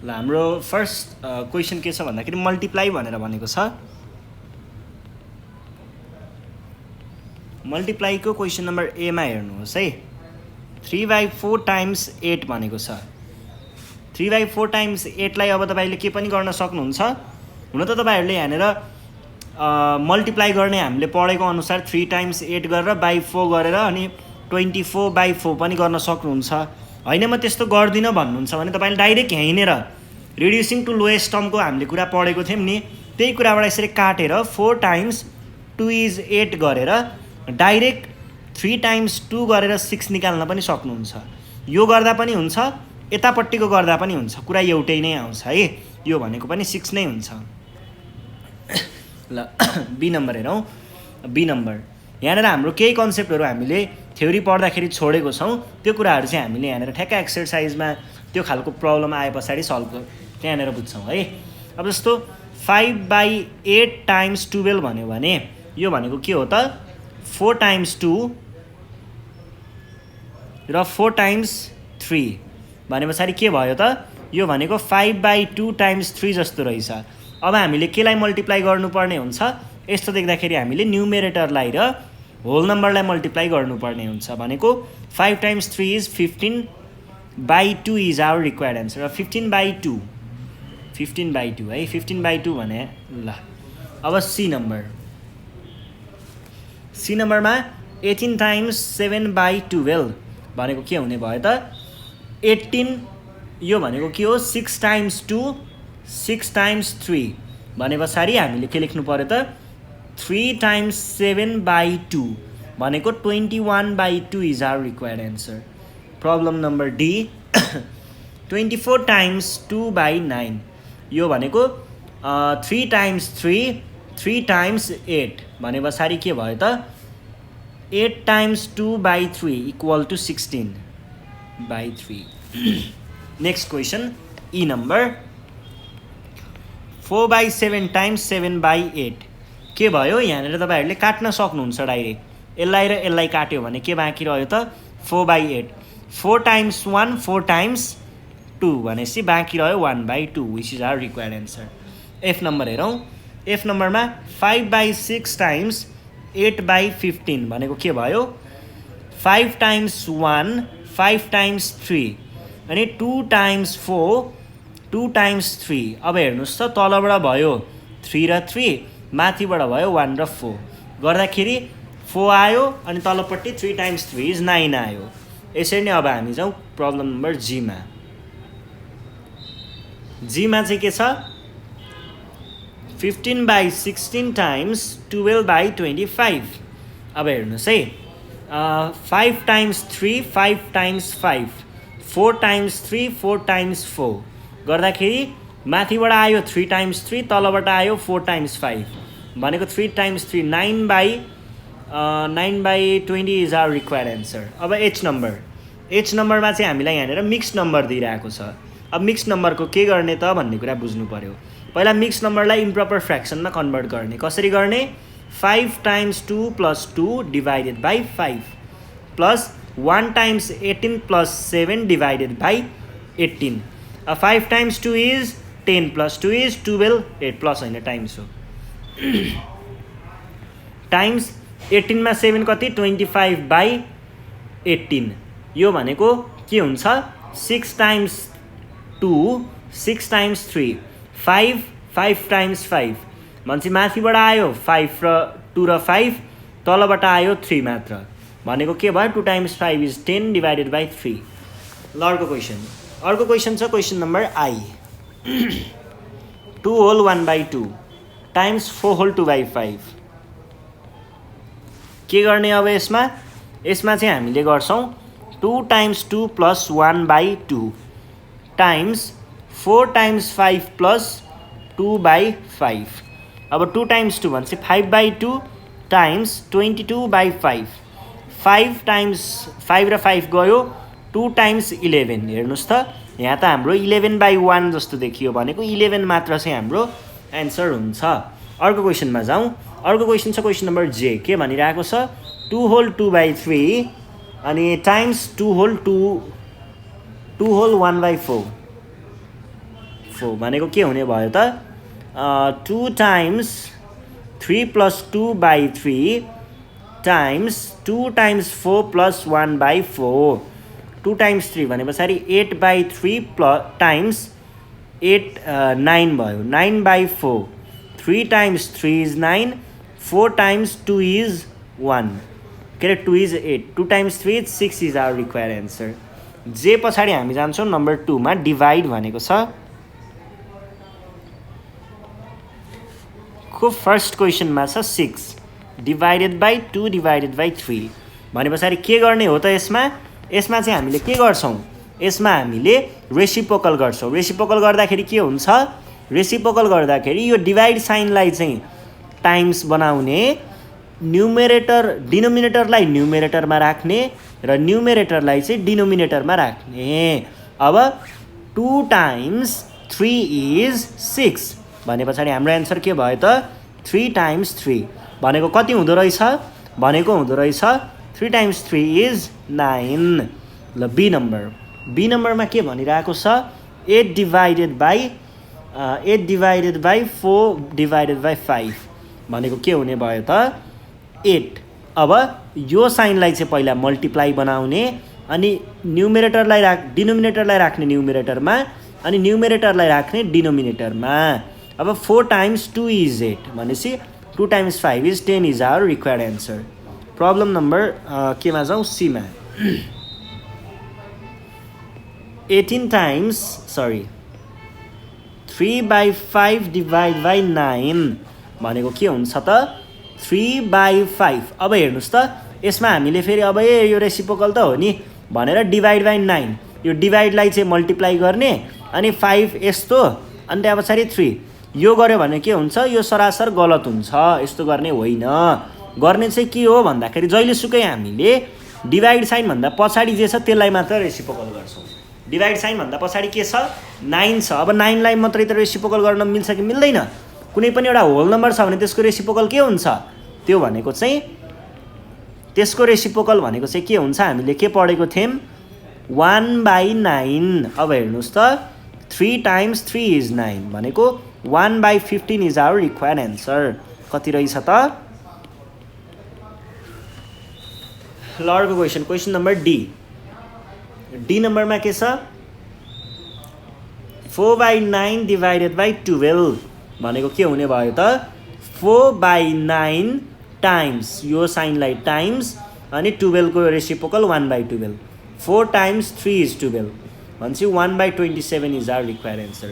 ल हाम्रो first question के छ भन्दाखेरि मल्टिप्लाई भनेर भनेको छ। मल्टिप्लाईको क्वेसन नम्बर एमा हेर्नुहोस् है। 3/4 टाइम्स 8 भनेको छ। 3/4 टाइम्स 8 लाई अब तपाईले के पनि गर्न सक्नुहुन्छ। हुन त तपाईहरुले यहाँनेर मल्टिप्लाई गर्ने हामीले पढेको अनुसार 3 टाइम्स 8 गरेर बाइ 4 गरेर अनि 24/4 पनि गर्न सक्नुहुन्छ। हैन म त्यस्तो गर्दिन भन्नुहुन्छ भने तपाईले डाइरेक्ट यहीँनेर रिड्युसिङ टु लोएस्ट टर्मको हामीले कुरा पढेको थियौं नि, त्यही कुराबाट यसरी काटेर 4 टाइम्स 2 इज 8 गरेर डाइरेक्ट 3 टाइम्स 2 गरेर 6 निकाल्न पनि सक्नुहुन्छ। यो गर्दा पनि हुन्छ, यतापट्टिको गर्दा पनि हुन्छ, कुरा एउटै नै आउँछ है। यो भनेको पनि 6 नै हुन्छ। ल बी नम्बर हेरौँ। बी नम्बर यहाँनिर हाम्रो केही कन्सेप्टहरू हामीले थ्योरी पढ्दाखेरि छोडेको छौँ, त्यो कुराहरू चाहिँ हामीले यहाँनिर ठ्याक्क एक्सर्साइजमा त्यो खालको प्रब्लम आए पछाडि सल्भ त्यहाँनिर बुझ्छौँ है। अब जस्तो 5/8 टाइम्स 12 भन्यो भने यो भनेको के हो त 4 टाइम्स 2 र 4 टाइम्स 3 भने पछाडि के भयो त यो भनेको 5/2 टाइम्स 3 जस्तो रहेछ। अब हामीले केलाई मल्टिप्लाई गर्नुपर्ने हुन्छ, यस्तो देख्दाखेरि हामीले न्युमेरेटरलाई र होल नम्बरलाई मल्टिप्लाई गर्नुपर्ने हुन्छ। भनेको 5 times 3 is 15/2 is our required answer. 15/2 15/2 है। 15/2 भने ल। अब सी नम्बर। सी नम्बरमा 18 टाइम्स 7/12 भनेको के हुने भयो त 18 यो भनेको के हो 6 टाइम्स 2 6 टाइम्स 3 भने पछाडि हामीले के लेख्नु पर्यो त 3 टाइम्स 7/2 भनेको 21/2 is our required answer. Problem number D 24 times 2/9 यो भनेको 3 टाइम्स 3 3 टाइम्स 8 भने पछाडि के भयो त 8 times 2/3 equal to 16/3। Next question E number 4/7 times 7/8 के भयो। यहाँनिर तपाईहरुले काट्न सक्नुहुन्छ डाइरेक्ट। यसलाई र यसलाई काट्यो भने के बाँकी रह्यो त 4/8। 4 टाइम्स 1 4 टाइम्स 2 भनेपछि बाँकी रह्यो 1/2 which is our required answer. F number हेरौँ। एफ नम्बरमा 5/6 टाइम्स 8/15 भनेको के भयो 5 टाइम्स 1 5 टाइम्स 3 अनि 2 टाइम्स 4 2 टाइम्स 3। अब हेर्नुहोस् त तलबाट भयो 3 र 3, माथिबाट भयो 1 र 4 गर्दाखेरि 4 आयो अनि तलपट्टि 3 टाइम्स 3 इज 9 आयो। यसरी नै अब हामी जाउँ प्रब्लम नम्बर जीमा। जीमा चाहिँ के छ 15/16 टाइम्स 12/25। अब हेर्नुहोस् है 5 टाइम्स 3 5 टाइम्स 5 4 टाइम्स 3 4 टाइम्स 4 गर्दाखेरि माथिबाट आयो 3 टाइम्स 3 तलबाट आयो 4 टाइम्स 5 भनेको 3 times 3 9/20 is our required answer. अब एच नम्बर। एच नम्बरमा चाहिँ हामीलाई यहाँनिर मिक्स नम्बर दिइरहेको छ। अब मिक्स नम्बरको के गर्ने त भन्ने कुरा बुझ्नु पर्यो। पहिला मिक्स नम्बरलाई इम्प्रोपर फ्र्याक्सनमा कन्भर्ट गर्ने। कसरी गर्ने 5 times 2 + 2 divided by 5 plus 1 times 18 + 7 divided by 18। 5 times 2 is 10 + 2 is 12 8 plus होइन टाइम्स हो। टाइम्स 18 मा 7 कति 25/18 यो भनेको के हुन्छ 6 टाइम्स 2 6 टाइम्स 3 5 5 टाइम्स 5 भनेपछि माथिबाट आयो 5 र 2 र 5 तलबाट आयो 3 मात्र भनेको के भयो 2 टाइम्स 5 इज 10 डिभाइडेड बाई 3। ल अर्को क्वेसन। अर्को क्वेसन छ question number I 2 whole 1/2 times 4 whole 2/5। के गर्ने अब यसमा चाहिँ हामीले गर्छौँ 2 टाइम्स 2 + 1/2 टाइम्स 4 टाइम्स 5 + 2/5। अब 2 टाइम्स 2 भनेपछि 5/2 टाइम्स 22/5 5 टाइम्स 5 र 5 गयो 2 टाइम्स 11। हेर्नुहोस् त यहाँ त हाम्रो 11/1 जस्तो देखियो भनेको 11 मात्र चाहिँ हाम्रो एन्सर हुन्छ। अर्को क्वेसनमा जाउँ। अर्को क्वेसन छ क्वेसन नम्बर जे। के भनिरहेको छ 2 होल 2/3 अनि टाइम्स 2 होल 1/4 4 भनेको के हुने भयो त 2 times 3 plus 2 by 3 times 2 times 4 plus 1 by 4 2 times 3 भने पछाडि 8 by 3 plus times 8 9 भयो 9 by 4 3 times 3 is 9 4 times 2 is 1 के अरे 2 is 8 2 times 3 is 6 is our required answer जे पछाडि हामी जान्छौँ नम्बर 2 मा डिभाइड भनेको छ को फर्स्ट क्वेसनमा छ 6 डिभाइडेड बाई 2 डिभाइडेड बाई 3 भने पछाडि के गर्ने हो त यसमा चाहिँ हामीले के गर्छौँ यसमा हामीले रेसिप्रोकल गर्छौँ रेसिप्रोकल गर्दाखेरि के हुन्छ रेसिप्रोकल गर्दाखेरि यो डिभाइड साइनलाई चाहिँ टाइम्स बनाउने न्युमेरेटर डिनोमिनेटरलाई न्युमेरेटरमा राख्ने र न्युमेरेटरलाई चाहिँ डिनोमिनेटरमा राख्ने अब 2 times 3 is 6 भने पछाडि हाम्रो एन्सर के भयो त 3 times 3 भनेको कति हुँदो रहेछ भनेको हुँदो रहेछ 3 times 3 is 9 ल बी नम्बरमा के भनिरहेको छ 8 divided by 4 divided by 5 भनेको के हुने भयो त 8 अब यो साइनलाई चाहिँ पहिला मल्टिप्लाई बनाउने अनि डिनोमिनेटरलाई राख्ने न्युमेरेटरमा अनि न्युमेरेटरलाई राख्ने डिनोमिनेटरमा अब 4 times 2 is 8 भनेपछि 2 times 5 is 10 is our required answer problem number केमा जाउँ सीमा 18 times 3 by 5 divide by 9 भनेको के हुन्छ त 3 by 5 अब हेर्नुस् त यसमा हामीले फेरि अब यो रेसिप्रोकल त हो नि भनेर डिभाइड बाई 9 यो डिभाइडलाई चाहिँ मल्टिप्लाई गर्ने अनि 5 यस्तो अनि त्यहाँ पछाडि 3 यो गर्यो भने के हुन्छ यो सरासर गलत हुन्छ यस्तो गर्ने होइन गर्ने चाहिँ के हो भन्दाखेरि जहिलेसुकै हामीले डिभाइड साइन भन्दा पछाडि जे छ त्यसलाई मात्र रेसिप्रोकल गर्छौँ डिभाइड साइन भन्दा पछाडि के छ 9 छ अब 9 लाई मात्रै त रेसिप्रोकल गर्न मिल्छ कि मिल्दैन कुनै पनि एउटा होल नम्बर छ भने त्यसको रेसिप्रोकल के हुन्छ त्यो भनेको चाहिँ त्यसको रेसिप्रोकल भनेको चाहिँ के हुन्छ हामीले के पढेको थियौं 1/9 अब हेर्नुस् त 3 times 3 is 9 भनेको 1/15 is our required answer कति रहेछ त ल अर्को क्वेसन नम्बर डी नम्बरमा के छ 4/9 divided by 12 भनेको के हुने भयो त 4/9 टाइम्स यो साइनलाई टाइम्स अनि 12 को रेसिप्रोकल 1/12 4 times 3 is 12 भनेपछि 1/27 is our required answer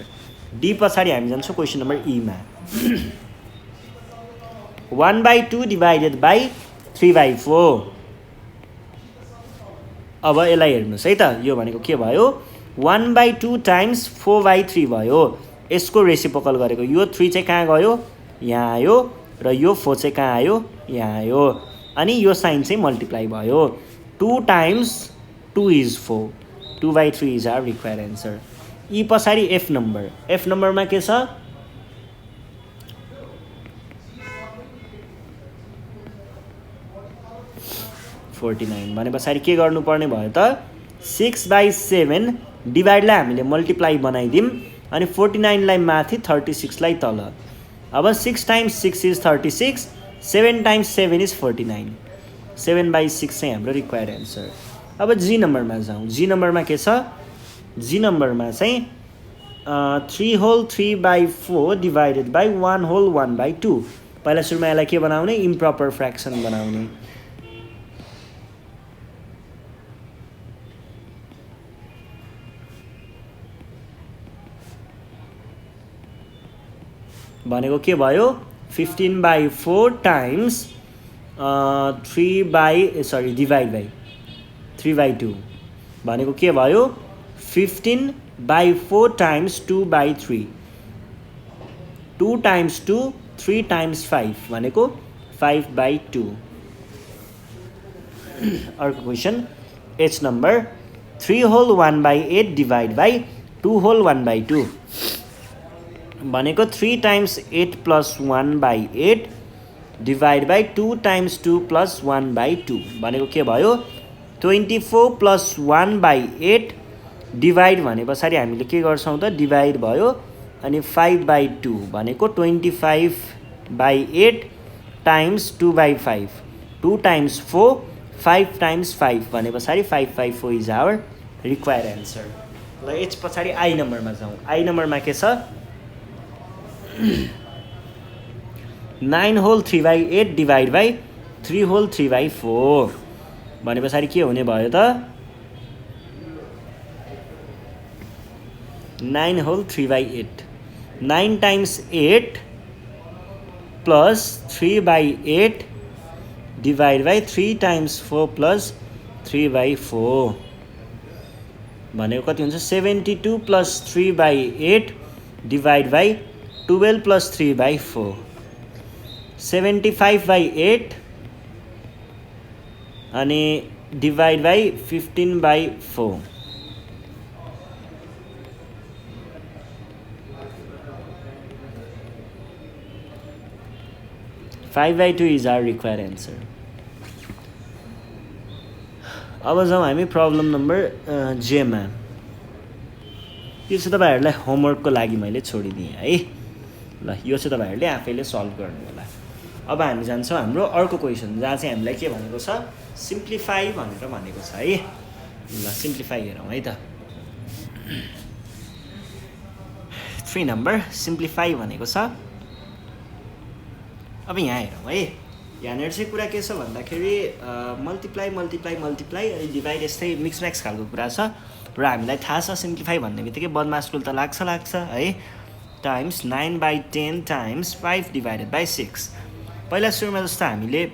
D पछाडि हामी जान्छौँ क्वेसन नम्बर ई मा 1/2 divided by 3/4 अब यसलाई हेर्नुस् है त यो भनेको के भयो 1/2 times 4/3 भयो यसको रेसिप्रोकल गरेको यो 3 चाहिँ कहाँ गयो यहाँ आयो र यो 4 चाहिँ कहाँ आयो यहाँ आयो अनि यो साइन चाहिँ मल्टिप्लाई भयो 2 times 2 is 4 2/3 is our required answer यी पछाडि एफ नम्बरमा के छ 49 भने पछाडि के गर्नुपर्ने भयो त 6/7 डिभाइडलाई हामीले मल्टिप्लाई बनाइदिउँ अनि 49 लाई माथि 36 लाई तल अब 6 times 6 is 36 7 times 7 is 49 7/6 चाहिँ हाम्रो रिक्वायर्ड एन्सर अब जी नम्बरमा जाउँ जी नम्बरमा के छ जी नम्बरमा चाहिँ 3 whole 3/4 divided by 1 whole 1/2 पहिला सुरुमा यसलाई के बनाउने इम्प्रोपर फ्र्याक्सन बनाउने भनेको के भयो 15/4 times डिभाइड बाई 3/2 भनेको के भयो 15/4 times 2/3 2 times 2 3 times 5 भनेको 5/2 अर्को question H number 3 whole 1/8 divide by 2 whole 1/2 भनेको 3 times 8 plus 1/8 divide by 2 times 2 plus 1/2 भनेको के भयो 24 plus 1/8 डिभाइड भने पछाडि हामीले के गर्छौँ त डिभाइड भयो अनि 5/2 भनेको 25/8 टाइम्स 2/5 2 टाइम्स 4 5 टाइम्स 5 भने पछाडि 5/4 इज आवर रिक्वायर्ड एन्सर। ल यस पछाडि आई नम्बरमा जाउँ। आई नम्बरमा के छ 9 होल 3/8 डिभाइड बाई 3 होल 3/4 भने पछाडि के हुने भयो त 9 whole 3/8 9 times 8 plus 3/8 divide by 3 times 4 plus 3/4 भनेको कति हुन्छ 72 प्लस 3/8 डिभाइड बाई 12 प्लस 3/4 75/8 अनि divide by 15/4 5/2 is our required answer. अब जाउँ हामी प्रब्लम नम्बर जेमा। यो चाहिँ तपाईँहरूलाई होमवर्कको लागि मैले छोडिदिएँ है। ल यो चाहिँ तपाईँहरूले आफैले सल्भ गर्नु होला। अब हामी जान्छौँ हाम्रो अर्को क्वेसन जहाँ चाहिँ हामीलाई के भनेको छ सिम्प्लिफाई भनेर भनेको छ है। ल सिम्प्लिफाई हेरौँ है त। 3 नम्बर सिम्प्लिफाई भनेको छ। अब यहाँ हेरौँ है। यहाँनिर चाहिँ कुरा के छ भन्दाखेरि मल्टिप्लाई मल्टिप्लाई मल्टिप्लाई अनि डिभाइड यस्तै मिक्स म्याक्स खालको कुरा छ र हामीलाई थाहा छ सिम्प्लिफाई भन्ने बित्तिकै बदमास रुल त लाग्छ है। Times 9/10 times 5 divided by 6। पहिला सुरुमा जस्तो हामीले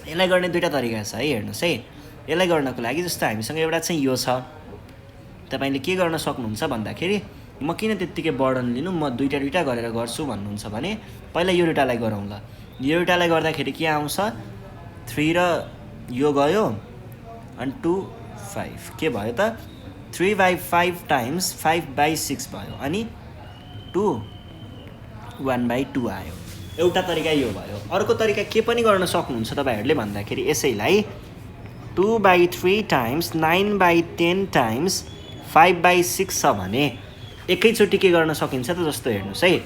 यसलाई गर्ने दुईवटा तरिका छ है। हेर्नुहोस् है यसलाई गर्नको लागि जस्तो हामीसँग एउटा चाहिँ यो छ। तपाईँले के गर्न सक्नुहुन्छ भन्दाखेरि म किन त्यत्तिकै बर्डन लिनु म दुईवटा गरेर गर्छु भन्नुहुन्छ भने पहिला यो दुईवटालाई गरौँ ल। यो दुईवटालाई गर्दाखेरि के आउँछ 3 र यो गयो अनि 2 5 के भयो त 3/5 टाइम्स 5/6 भयो अनि 2 1/2 आयो। एउटा तरिका यो भयो। अर्को तरिका के पनि गर्न सक्नुहुन्छ तपाईँहरूले भन्दाखेरि यसैलाई 2/3 टाइम्स 9/10 टाइम्स 5/6 छ भने एकैचोटि के गर्न सकिन्छ त जस्तो हेर्नुहोस् है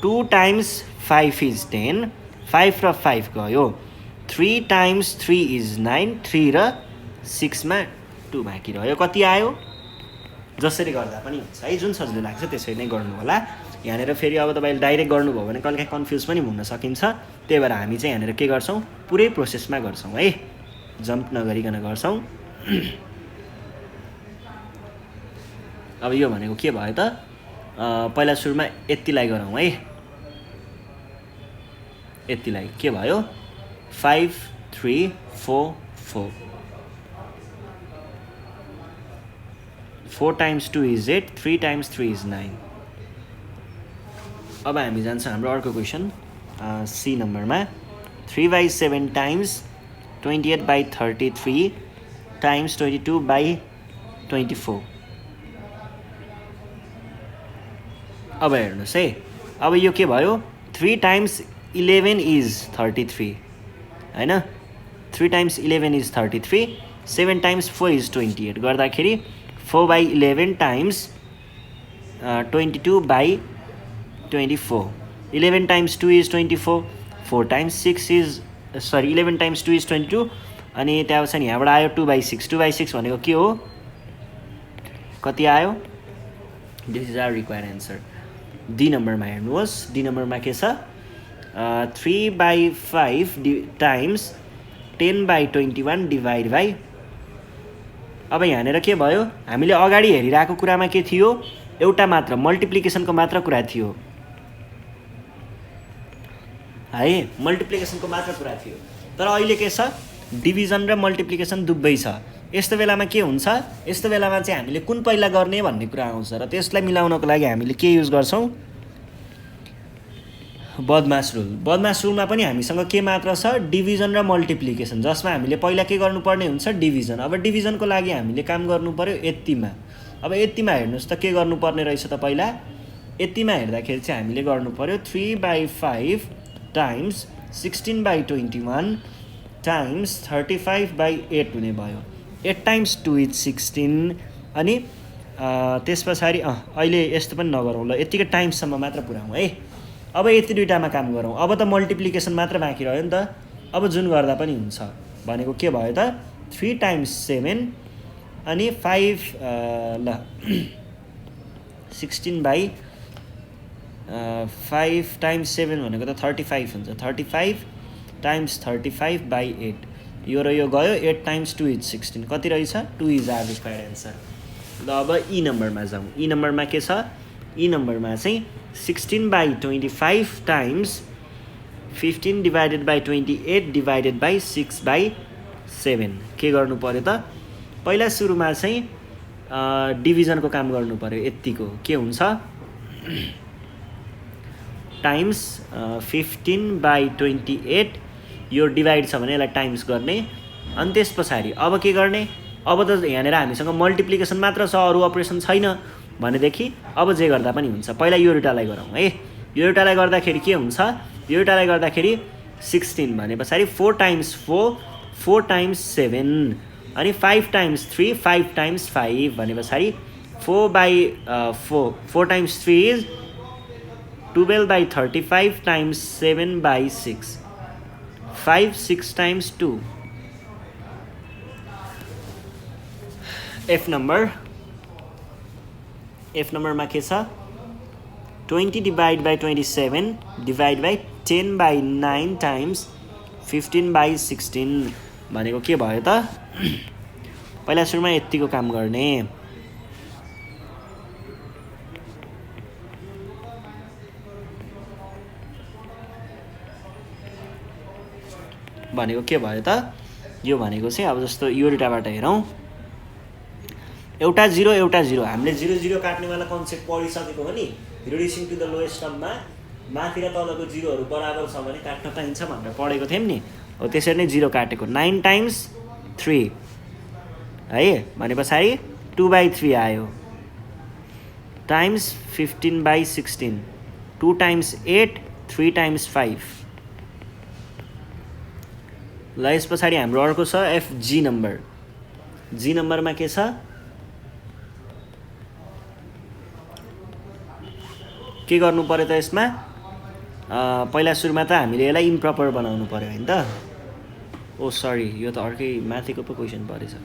2 टाइम्स 5 इज 10 5 र 5 गयो 3 टाइम्स 3 इज 9 3 र 6 मा 2 बाँकी रह्यो कति आयो। जसरी गर्दा पनि हुन्छ है। जुन सजिलो लाग्छ त्यसरी नै गर्नु होला। यहाँनिर फेरि अब तपाईँले डाइरेक्ट गर्नुभयो भने कहिलेकाहीँ कन्फ्युज पनि हुन सकिन्छ। त्यही भएर हामी चाहिँ यहाँनिर के गर्छौँ पुरै प्रोसेसमा गर्छौँ है। जम्प नगरिकन गर्छौँ। अब यो भनेको के भयो त पहिला सुरुमा यतिलाई गरौँ है। यतिलाई के भयो 5 3 4 4 4 टाइम्स 2 इज 8 3 टाइम्स 3 इज 9। अब हामी जान्छौँ हाम्रो अर्को क्वेसन सी नम्बरमा 3/7 टाइम्स 28/33 टाइम्स 22/24। अब हेर्नुहोस् है अब यो के भयो 3 टाइम्स 11 इज 33 हैन 3 टाइम्स 11 इज 33 7 टाइम्स 4 इज 28 गर्दाखेरि 4/11 times 22/24 11 times 2 is 24 4 times 6 is 11 times 2 is 22 अनि त्यहाँबाट यहाँबाट आयो 2/6 2/6 भनेको के हो कति आयो। This is our required answer. D नम्बरमा हेर्नुहोस् डी नम्बरमा के छ 3/5 टाइम्स 10/21 डिभाइड बाई। अब यहाँनिर के भयो हामीले अगाडि हेरिरहेको कुरामा के थियो एउटा मात्र मल्टिप्लिकेसनको मात्र कुरा थियो है। मल्टिप्लिकेसनको मात्र कुरा थियो तर अहिले के छ डिभिजन र मल्टिप्लिकेसन दुवै छ। यस्तो बेलामा के हुन्छ यस्तो बेलामा चाहिँ हामीले कुन पहिला गर्ने भन्ने कुरा आउँछ र त्यसलाई मिलाउनको लागि हामीले के युज गर्छौँ बदमास रुल। बदमास रुलमा पनि हामीसँग के मात्र छ डिभिजन र मल्टिप्लिकेसन जसमा हामीले पहिला के गर्नुपर्ने हुन्छ डिभिजन। अब डिभिजनको लागि हामीले काम गर्नु पर्यो यतिमा। अब यतिमा हेर्नुहोस् त के गर्नुपर्ने रहेछ त पहिला यतिमा हेर्दाखेरि चाहिँ हामीले गर्नु पर्यो 3/5 टाइम्स 16/21 टाइम्स 35/8 हुने भयो 8 टाइम्स 2 इज 16 अनि त्यस पछाडि अहिले यस्तो पनि नगरौँ ल, यत्तिकै टाइम्ससम्म मात्र पुऱ्याउँ है। अब यति दुइटामा काम गरौँ। अब त मल्टिप्लिकेसन मात्र बाँकी रह्यो नि त। अब जुन गर्दा पनि हुन्छ भनेको के भयो त 3 टाइम्स 7 अनि 5 ल 16/5 टाइम्स 7 भनेको त 35 हुन्छ। 35 टाइम्स 35/8 यो र यो गयो। 8 टाइम्स 2 इज 16 कति रहेछ 2 इज आवर रिक्वायर्ड एन्सर। ल अब ई नम्बरमा जाउँ। ई नम्बरमा के छ, ई नम्बरमा चाहिँ 16/25 times 15 divided by 28 divided by 6/7 के गर्नु पऱ्यो त, पहिला सुरुमा चाहिँ डिभिजनको काम गर्नु पऱ्यो। यत्तिको के हुन्छ टाइम्स 15/28 यो डिभाइड छ भने यसलाई टाइम्स गर्ने। अनि त्यस पछाडि अब के गर्ने, अब त यहाँनिर हामीसँग मल्टिप्लिकेसन मात्र छ, अरू अपरेसन छैन भनेदेखि अब जे गर्दा पनि हुन्छ। पहिला यो एउटालाई गरौँ है। यो एउटालाई गर्दाखेरि के हुन्छ, यो एउटालाई गर्दाखेरि 16 भने पछाडि 4 टाइम्स 4 4 टाइम्स 7 अनि 5 टाइम्स 3 5 टाइम्स 5 भने पछाडि 4 times 3 is 12/35 times 7/6 5 6 times 2। F नम्बरमा के छ 20 divide by 27 divide by 10/9 times 15/16 भनेको के भयो त, पहिला सुरुमा यत्तिको काम गर्ने। भनेको के भयो त, यो भनेको चाहिँ अब जस्तो यो दुईटाबाट हेरौँ, एउटा 0 एउटा 0 हामीले 0 0 काट्नेवाला कन्सेप्ट पढिसकेको हो नि। रिड्युसिङ टु द लोएस्ट टर्ममा माथि र तलको जिरोहरू बराबर छ भने काट्न पाइन्छ भनेर पढेको थियौँ नि। हो त्यसरी नै 0 काटेको 9 टाइम्स 3 है भने पछाडि 2/3 आयो टाइम्स 15/16 2 टाइम्स 8 3 टाइम्स 5। ल यस पछाडि हाम्रो अर्को छ एफजी नम्बर। जी नम्बरमा के छ, के गर्नु पर्यो त यसमा, पहिला सुरुमा त हामीले यसलाई इम्प्रपर बनाउनु पर्यो हैन त। ओ सरी यो त अर्कै माथिको पो क्वेसन परेछ।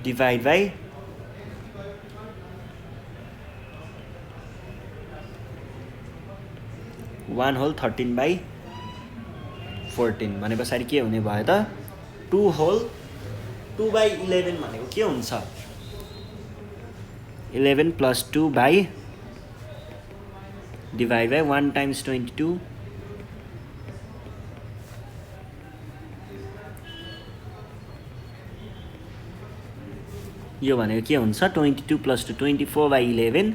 डिभाइड बाई 1/13/14 भने पछाडि के हुने भयो त 2/11 भनेको के हुन्छ 11 + 2 बाई डिभाइड बाई 1 टाइम्स 22 यो भनेको के हुन्छ 22 + 2 24/11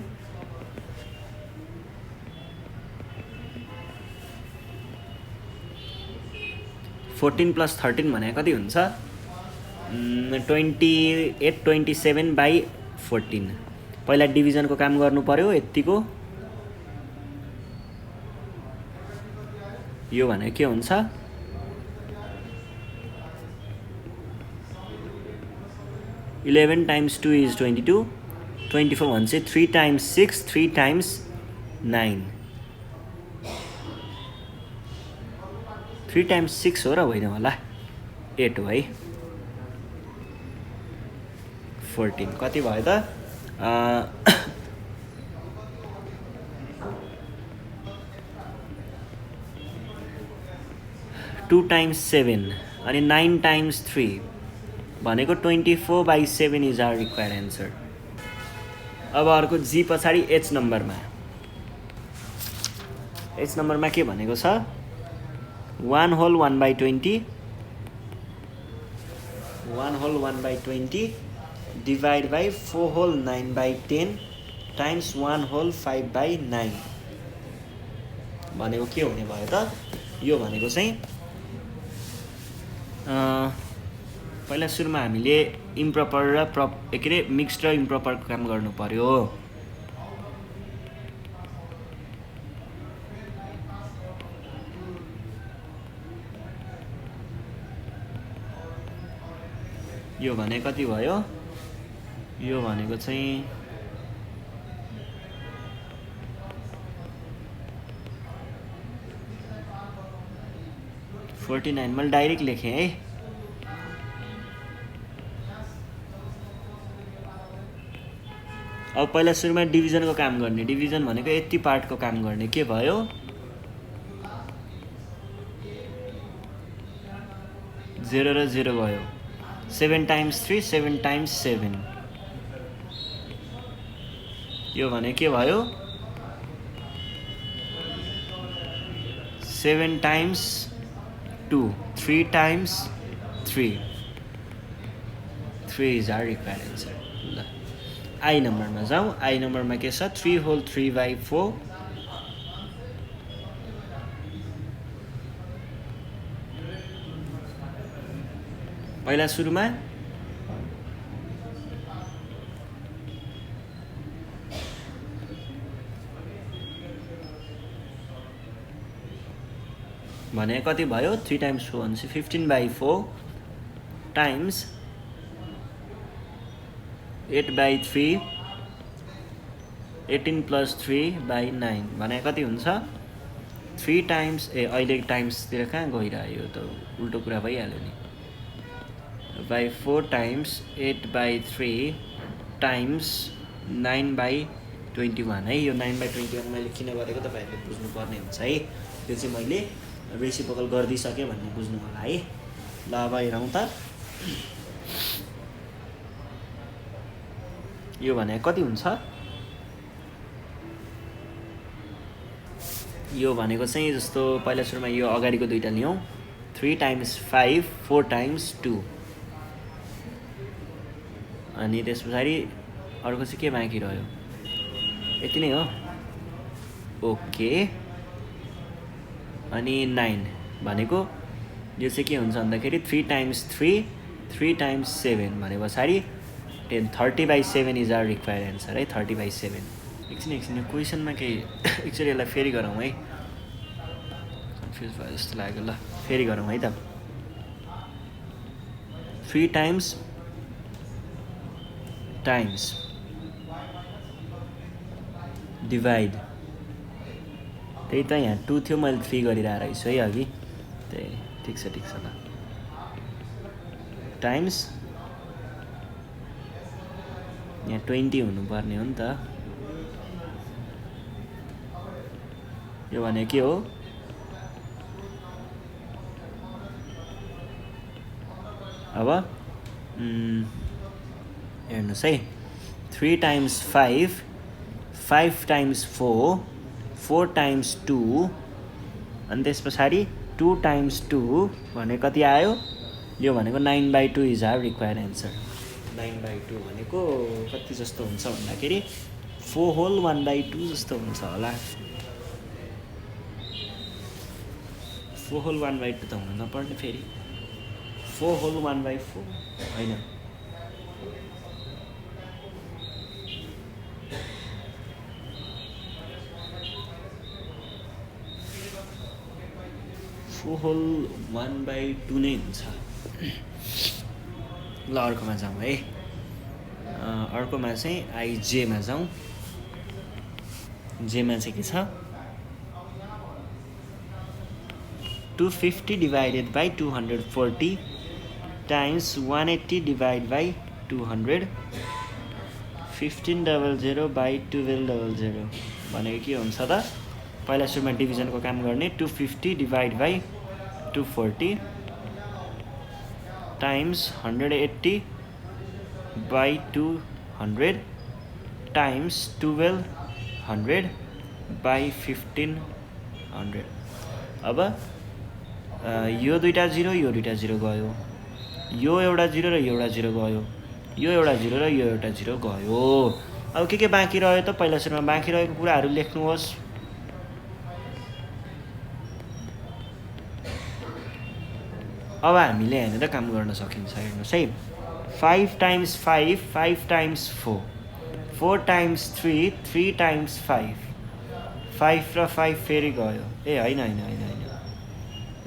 14 + 13 भने कति हुन्छ 28 27/14 पहिला डिभिजनको काम गर्नु पर्यो यतिको। यो भनेको के हुन्छ 11 टाइम्स 2 इज 22 24 भन्छ 3 टाइम्स 6 3 टाइम्स 9 3 टाइम्स 6 हो र होइन होला 8 हो है 14 कति भयो त 2 टाइम्स 7 अनि 9 टाइम्स 3 भनेको 24/7 इज आवर रिक्वायर्ड एन्सर। अब अर्को जी पछाडि एच नम्बरमा के भनेको छ 1/1/20 डिभाइड बाई 4/9/10 टाइम्स 1/5/9 भनेको के हुने भयो त यो भनेको चाहिँ पहिला सुरुमा हामीले इम्प्रपर र के अरे मिक्स्ड र इम्प्रपरको काम गर्नु पर्यो। यो भने कति भयो यो भनेको चाहिँ 49 मैले डाइरेक्ट लेखेँ है अब पहिला सुरुमा डिभिजनको काम गर्ने डिभिजन भनेको यति पार्टको काम गर्ने के भयो 0 र 0 भयो 7 टाइम्स 3 7 टाइम्स 7 यो भने के भयो 7 times 2 3 times 3 is our required answer ल आई नम्बरमा जाउँ आई नम्बरमा के छ 3 होल 3/4 पहिला सुरुमा भने कति भयो 3 टाइम्स 4 भनेपछि 15/4 टाइम्स 8/3 18 + 3/9 भने कति हुन्छ 3 टाइम्स अहिले टाइम्सतिर कहाँ गइरह्यो त उल्टो कुरा भइहाल्यो नि /4 टाइम्स 8/3 टाइम्स 9/21 है यो 9/21 मैले किन गरेको तपाईहरुले बुझ्नुपर्ने हुन्छ है त्यो चाहिँ मैले रेसिप्रोकल गर्दिसके भन्ने बुझ्नु होला है ल अब हेरौँ त यो भने कति हुन्छ यो भनेको चाहिँ जस्तो पहिला सुरुमा यो अगाडिको दुईटा लियौं 3 टाइम्स 5 4 टाइम्स 2 अनि त्यसपछि अर्को चाहिँ के बाँकी रह्यो यति नै हो ओके अनि 9 भनेको यो चाहिँ के हुन्छ भन्दाखेरि 3 टाइम्स 3 3 टाइम्स 7 भने पछाडी 30/7 इज आवर रिक्वायर्ड एन्सर है 30/7 एकछिन क्वेसनमा केही एक्चुअली यसलाई फेरि गरौँ है कन्फ्युज भयो जस्तो लाग्यो ल फेरि गरौँ है त 3 टाइम्स डिभाइड त्यही त यहाँ 2 थियो मैले 3 गरिरहेको रहेछु है अघि त्यही ठिक छ ल टाइम्स यहाँ 20 हुनुपर्ने हो नि त यो भने के हो अब हेर्नुस् है 3 टाइम्स 5 5 टाइम्स 4 4 टाइम्स 2 अनि त्यस पछाडि 2 टाइम्स 2 भने कति आयो यो भनेको 9/2 इज आवर रिक्वायर्ड एन्सर 9/2 भनेको कति जस्तो हुन्छ भन्दाखेरि 4 होल 1/2 जस्तो हुन्छ होला 4 होल 1/2 त हुन नपर्ने फेरि 4 होल 1/4 होइन 4 होल 1/2 नै हुन्छ ल अर्कोमा जाउँ है अर्कोमा चाहिँ आइजेमा जाउँ जेमा चाहिँ के छ 250 divided by 240 times 180 divided by 200 1500 by 1200 भनेको के हुन्छ त पहिला सुरुमा डिभिजनको काम गर्ने 250 divide by 240 times 180 by 200 times 1200 by 1500 अब यो दुईटा जिरो यो दुईटा जिरो गयो यो एउटा जिरो र यो एउटा जिरो गयो यो एउटा जिरो र यो एउटा जिरो गयो अब के बाँकी रह्यो त पहिला सुरुमा बाँकी रहेको कुराहरू लेख्नुहोस् अब हामीले यहाँनिर काम गर्न सकिन्छ हेर्नुहोस् है 5 टाइम्स 5 5 टाइम्स 4 4 टाइम्स 3 3 टाइम्स 5 5 र 5 फेरि गयो ए होइन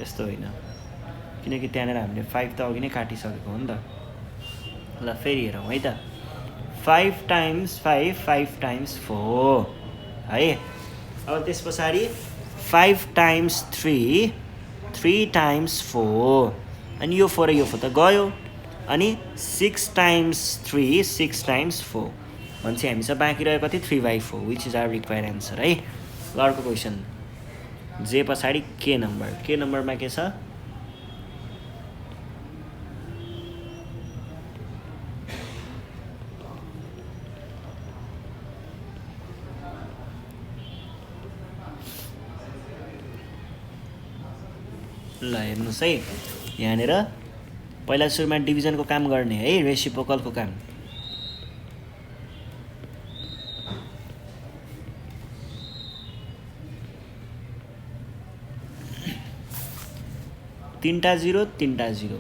यस्तो होइन किनकि त्यहाँनिर हामीले 5 त अघि नै काटिसकेको हो नि त ल फेरि हेरौँ है त 5 टाइम्स 5 5 टाइम्स 4 है। अब त्यस पछाडि 5 टाइम्स 3 3 टाइम्स 4 अनि यो 4 र यो 4 त गयो अनि 6 टाइम्स 3 6 टाइम्स 4 भनेपछि हामीसँग बाँकी रह्यो कति 3/4 which is our required answer है। ल अर्को क्वेसन जे पछाडि के नम्बरमा के छ ल हेर्नुहोस् है यहाँनिर पहिला सुरुमा डिभिजनको काम गर्ने है रेसिप्रोकलको काम। तीनटा जिरो तीनटा जिरो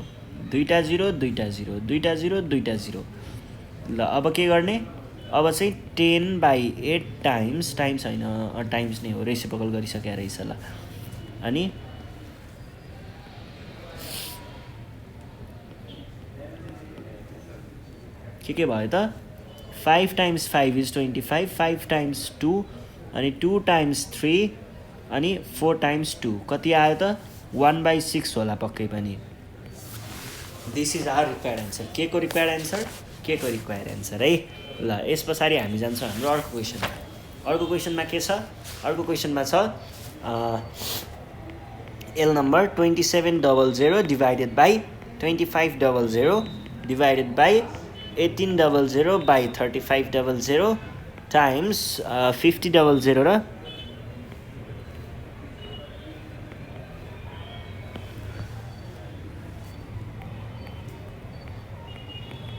दुईटा जिरो दुईटा जिरो दुईटा जिरो दुईटा जिरो। ल अब के गर्ने अब चाहिँ 10/8 टाइम्स होइन टाइम्स नै हो रेसिप्रोकल गरिसकेको रहेछ। ल अनि के भयो त 5 टाइम्स 5 इज 25 5 टाइम्स 2 अनि 2 टाइम्स 3 अनि 4 टाइम्स 2 कति आयो त 1/6 होला पक्कै पनि। This is our required answer के को रिक्वायर्ड एन्सर है। ल यस पछाडि हामी जान्छौँ हाम्रो अर्को क्वेसनमा के छ अर्को क्वेसनमा छ L number 2700 divided by 2500 divided by 1800 by 3500 times 5000 र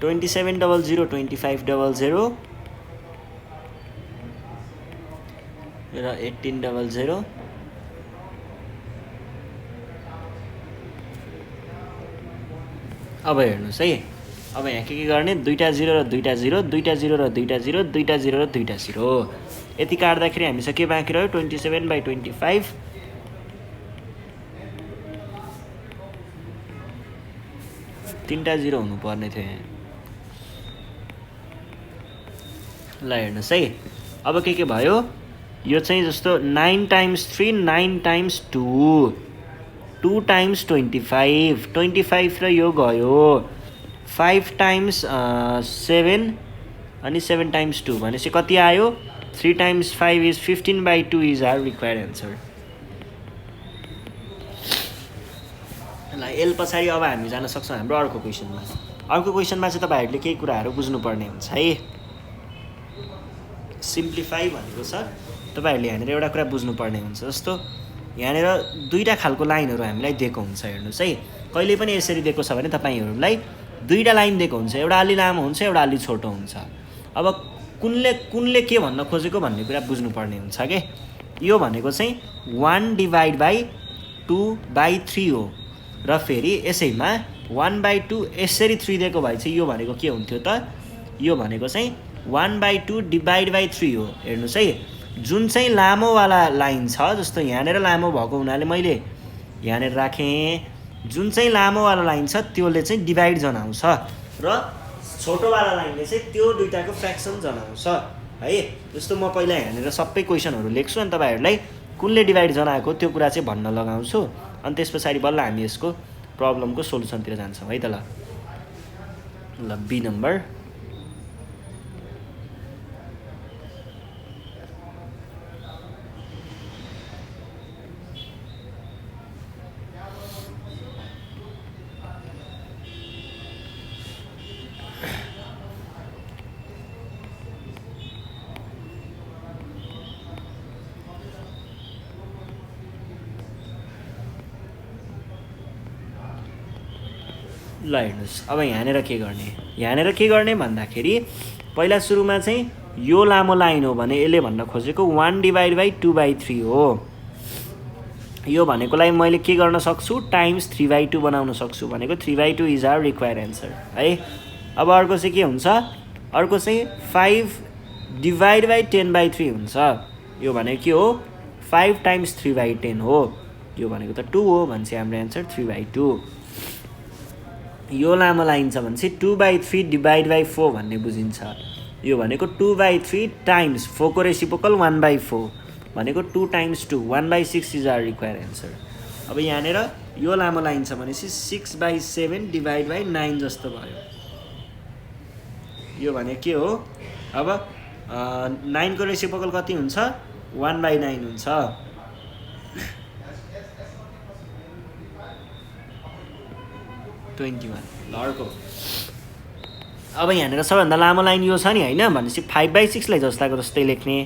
2700 2500 र 1800 अब हेर्नुहोस् है अब यहाँ के गर्ने दुईटा जिरो र दुईटा जिरो दुईटा जिरो र दुईटा जिरो दुईटा जिरो र दुईटा जिरो यति काट्दाखेरि हामीसँग के बाँकी रह्यो 27/25 तीनटा जिरो हुनुपर्ने थियो यहाँ। ल हेर्नुहोस् है अब के भयो यो चाहिँ जस्तो 9 टाइम्स 3 9 टाइम्स 2 2 टाइम्स 25 25 र यो गयो 5 टाइम्स 7 अनि 7 टाइम्स 2 भनेपछि कति आयो 3 times 5 is 15/2 is our required answer. ल एल पछाडि अब हामी जान सक्छौँ हाम्रो अर्को क्वेसनमा चाहिँ तपाईँहरूले केही कुराहरू बुझ्नुपर्ने हुन्छ है। सिम्प्लिफाई भनेको छ तपाईँहरूले यहाँनिर एउटा कुरा बुझ्नुपर्ने हुन्छ जस्तो यहाँनिर दुईटा खालको लाइनहरू हामीलाई दिएको हुन्छ हेर्नुहोस् है कहिले पनि यसरी दिएको छ भने तपाईँहरूलाई दुईटा लाइन दिएको हुन्छ एउटा अलि लामो हुन्छ एउटा अलि छोटो हुन्छ। अब कुनले के भन्न खोजेको भन्ने कुरा बुझ्नुपर्ने हुन्छ के यो भनेको चाहिँ 1/2/3 हो र फेरि यसैमा 1/2 यसरी 3 दिएको भए चाहिँ यो भनेको के हुन्थ्यो त यो भनेको चाहिँ 1/2/3 हो। हेर्नुहोस् है जुन चाहिँ लामोवाला लाइन छ जस्तो यहाँनिर लामो भएको हुनाले मैले यहाँनिर राखेँ जुन चाहिँ लामोवाला लाइन छ त्यसले चाहिँ डिभाइड जनाउँछ र छोटोवाला लाइनले चाहिँ त्यो दुईटाको फ्र्याक्सन जनाउँछ है। जस्तो म पहिला यहाँनिर सबै क्वेसनहरू लेख्छु अनि तपाईँहरूलाई कुनले डिभाइड जनाएको त्यो कुरा चाहिँ भन्न लगाउँछु अनि त्यस पछाडि बल्ल हामी यसको प्रब्लमको सोल्युसनतिर जान्छौँ है त। ल बी नम्बर ल हेर्नुहोस् अब यहाँनिर के गर्ने भन्दाखेरि पहिला सुरुमा चाहिँ यो लामो लाइन हो भने यसले भन्न खोजेको 1/2/3 हो। यो भनेकोलाई मैले के गर्न सक्छु टाइम्स 3/2 बनाउन सक्छु भनेको 3/2 इज आवर रिक्वायर्ड एन्सर है। अब अर्को चाहिँ के हुन्छ अर्को चाहिँ 5/10/3 हुन्छ यो भनेको के हो 5 टाइम्स 3/10 हो यो भनेको त 2 हो भनेपछि हाम्रो एन्सर 3/2। यो लामो लाइन छ भने चाहिँ 2/3 डिभाइड बाई 4 भन्ने बुझिन्छ। यो भनेको 2/3 टाइम्स 4 को रेसिप्रोकल 1/4 भनेको 2 times 2 1/6 is our required answer. अब यहाँनिर यो लामो लाइन छ भनेपछि 6/7 डिभाइड बाई 9 जस्तो भयो। यो भने के हो, अब 9 को रेसिप्रोकल कति हुन्छ, 1/9 हुन्छ। ल अर्को। अब यहाँनिर सबैभन्दा लामो लाइन यो छ नि होइन, भनेपछि 5/6 जस्ताको जस्तै लेख्ने,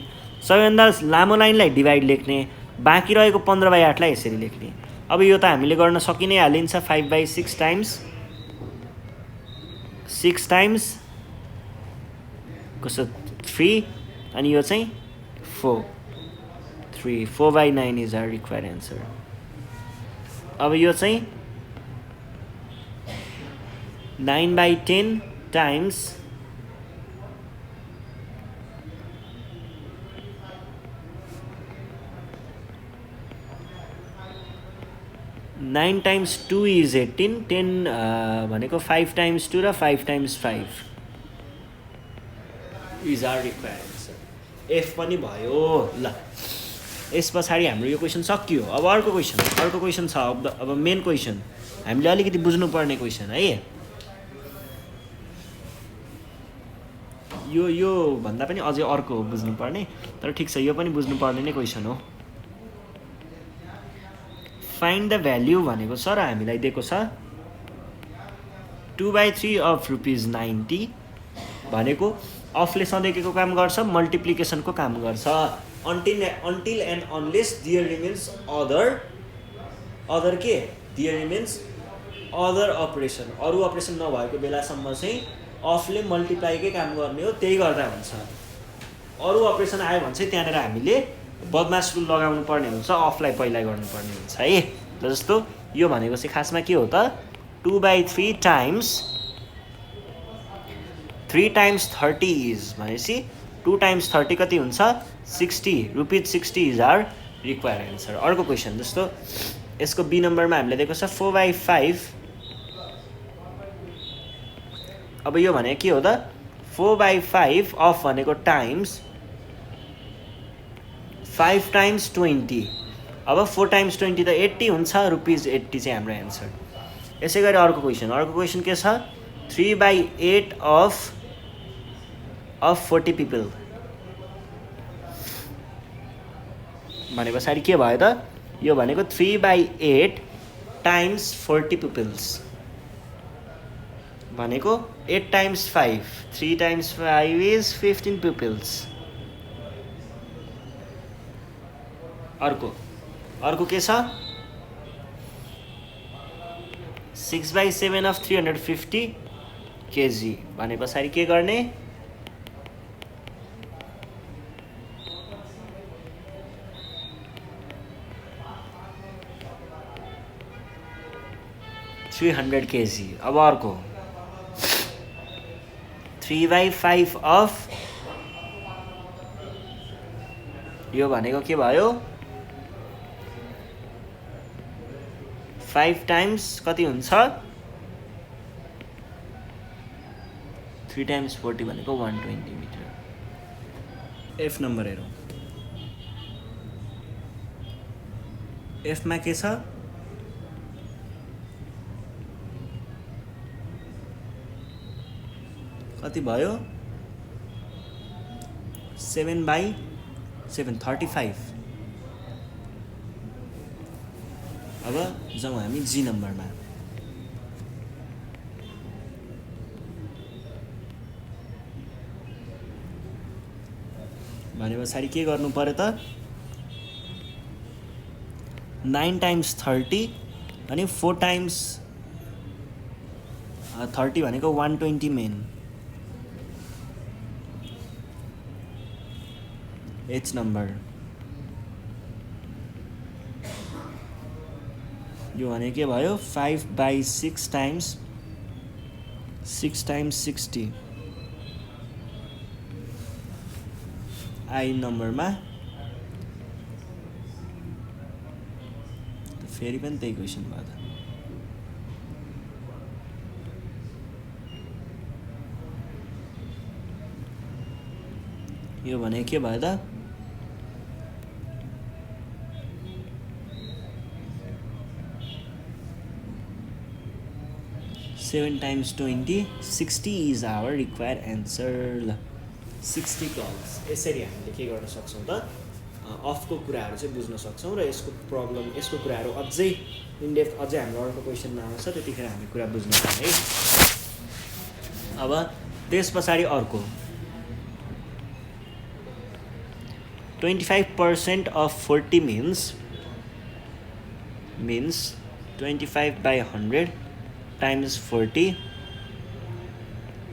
सबैभन्दा लामो लाइनलाई डिभाइड लेख्ने, बाँकी रहेको 15/8 यसरी लेख्ने। अब यो त हामीले गर्न सकि नै हालिन्छ, 5/6 टाइम्स 6 टाइम्स कसो 3 अनि यो चाहिँ 4 4/9 इज आवर रिक्वायर्ड एन्सर। अब यो चाहिँ 9/10 टाइम्स 9 टाइम्स 2 इज 18 10 भनेको 5 टाइम्स 2 र 5 times 5 is our required answer. F पनि भयो। ल यस पछाडि हाम्रो यो क्वेसन सकियो। अब अर्को क्वेसन छ। अब मेन क्वेसन हामीले अलिकति बुझ्नुपर्ने क्वेसन है। यो भन्दा पनि अझै अर्को बुझ्नुपर्ने, तर ठिक छ, यो पनि बुझ्नुपर्ने नै क्वेसन हो। फाइन्ड द भ्याल्यु भनेको छ र हामीलाई दिएको छ 2/3 अफ ₹90 भनेको अफले सधैँ के को काम गर्छ, मल्टिप्लिकेसनको काम गर्छ। Until and unless there remains other के देयर रिमेन्स अदर अपरेसन, अरू अपरेसन नभएको बेलासम्म चाहिँ अफले मल्टिप्लाईकै काम गर्ने हो, त्यही गर्दा हुन्छ। अरू अपरेसन आयो भने चाहिँ त्यहाँनिर हामीले बदमास रुल लगाउनु पर्ने हुन्छ, अफलाई पहिला गर्नुपर्ने हुन्छ है। जस्तो यो भनेको चाहिँ खासमा के हो त, 2/3 टाइम्स 3 टाइम्स 30 इज भनेपछि 2 टाइम्स 30 कति हुन्छ, 60 ₹60 इज आवर रिक्वायर्ड एन्सर। अर्को क्वेसन जस्तो यसको बी नम्बरमा हामीले दिएको छ 4/5। अब यो भने के हो त, 4/5 अफ भनेको टाइम्स 5 टाइम्स 20। अब 4 टाइम्स 20 त 80 हुन्छ, ₹80 चाहिँ हाम्रो एन्सर। यसै गरी अर्को क्वेसन के छ, 3/8 अफ 40 पिपल भने पछाडि के भयो त, यो भनेको 3/8 टाइम्स 40 पिपल्स भनेको 8 टाइम्स 5 3 टाइम्स 5 इज 15 पिपल्स। अर्को के छ, 6/7 अफ 350 kg भने पछाडि के गर्ने, kg। अब अर्को 3/5 अफ यो भनेको के भयो, 5 टाइम्स कति हुन्छ, 3 टाइम्स 40 भनेको 120 मिटर। एफ नम्बर हेरौँ। एफमा के छ, कति भयो, 7/7 35। अब जाउँ हामी जी नम्बरमा। भने पछाडि के गर्नु पर्यो त, 9 टाइम्स 30 अनि 4 टाइम्स 30 भनेको 120 मेन। एच नम्बर यो भने के भयो, 5/6 टाइम्स 6 टाइम्स 60। आई नम्बरमा फेरि पनि त्यही क्वेसन भयो त। यो भने के भयो त 7 times 20 60 is our required answer ल 60 calls यसरी हामीले के गर्न सक्छौं त अफको कुराहरु चाहिँ बुझ्न सक्छौं र यसको प्रब्लम यसको कुराहरु अझै इन डेप्थ अझै हाम्रो अर्को क्वेशनमा आउँछ त्यतिखेर हामी कुरा बुझ्न सक्छौं है अब त्यसपछि अर्को 25% of 40 means 25 by 100 times 40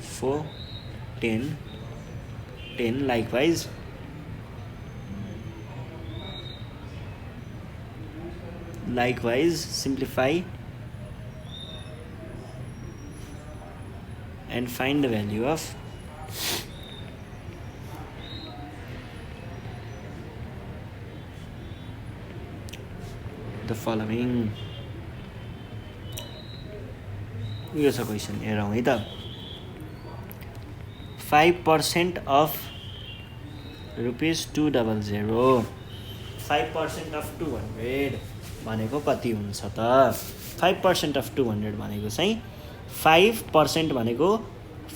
4 10 10 likewise simplify and find the value of the following. यो छ क्वेशन हेरौँ है त 5% of rupees 200 5% of 200 भनेको कति हुन्छ त 5% of 200 भनेको चाहिँ 5% भनेको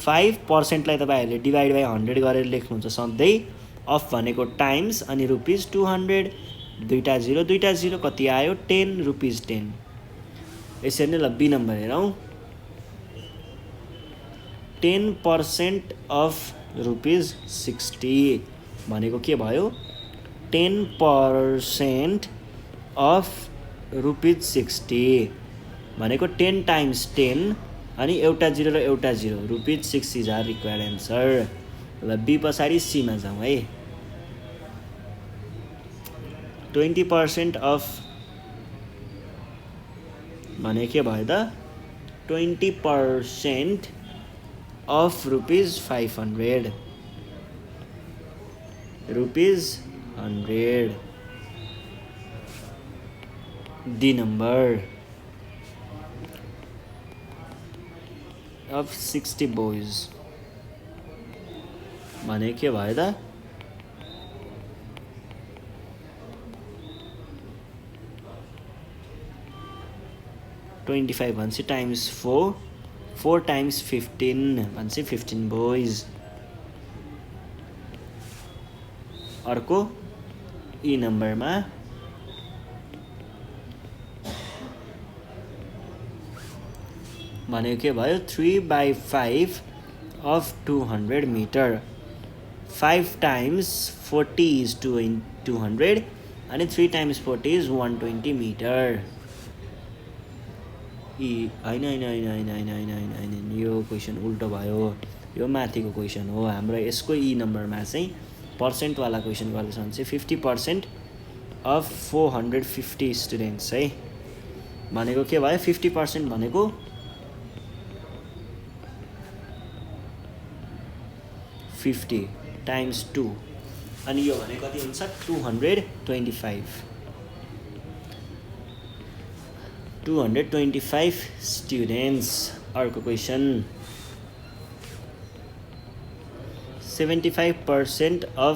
5% लाई तपाईहरुले डिवाइड बाइ 100 गरेर लेख्नुहुन्छ सधैं अफ भनेको टाइम्स अनि रुपीस 200 दुईटा 0 कति आयो 10 रुपीस 10 यसरी नै ल बी नम्बर हेरौँ 10% of rupees 60 भनेको के भयो 10% of rupees 60 भनेको 10 times 10 अनि एउटा 0 र एउटा 0 rupees 6 is our required answer ल बी पछाडी सी मा जाउँ है 20% of भने के भयो त 20% of rupees 500 rupees 100 the number of 60 boys भने के भयो त 25 भनेपछि times 4 times 15 भनेपछि 15 boys अर्को ई नम्बरमा भनेको के भयो 3/5 of 200 meter 5 times 40 is 200 and 3 times 40 is 120 meter हैन यो क्वेशन उल्टो भयो यो माथिको क्वेशन हो हाम्रो यसको ई नम्बरमा चाहिँ पर्सेन्ट वाला क्वेशन गर्दैछ भने चाहिँ 50% of 450 स्टुडेन्ट्स है भनेको के भयो 50% भनेको 50 times 2 अनि यो भने कति हुन्छ 225 students अर्को क्वेशन 75% of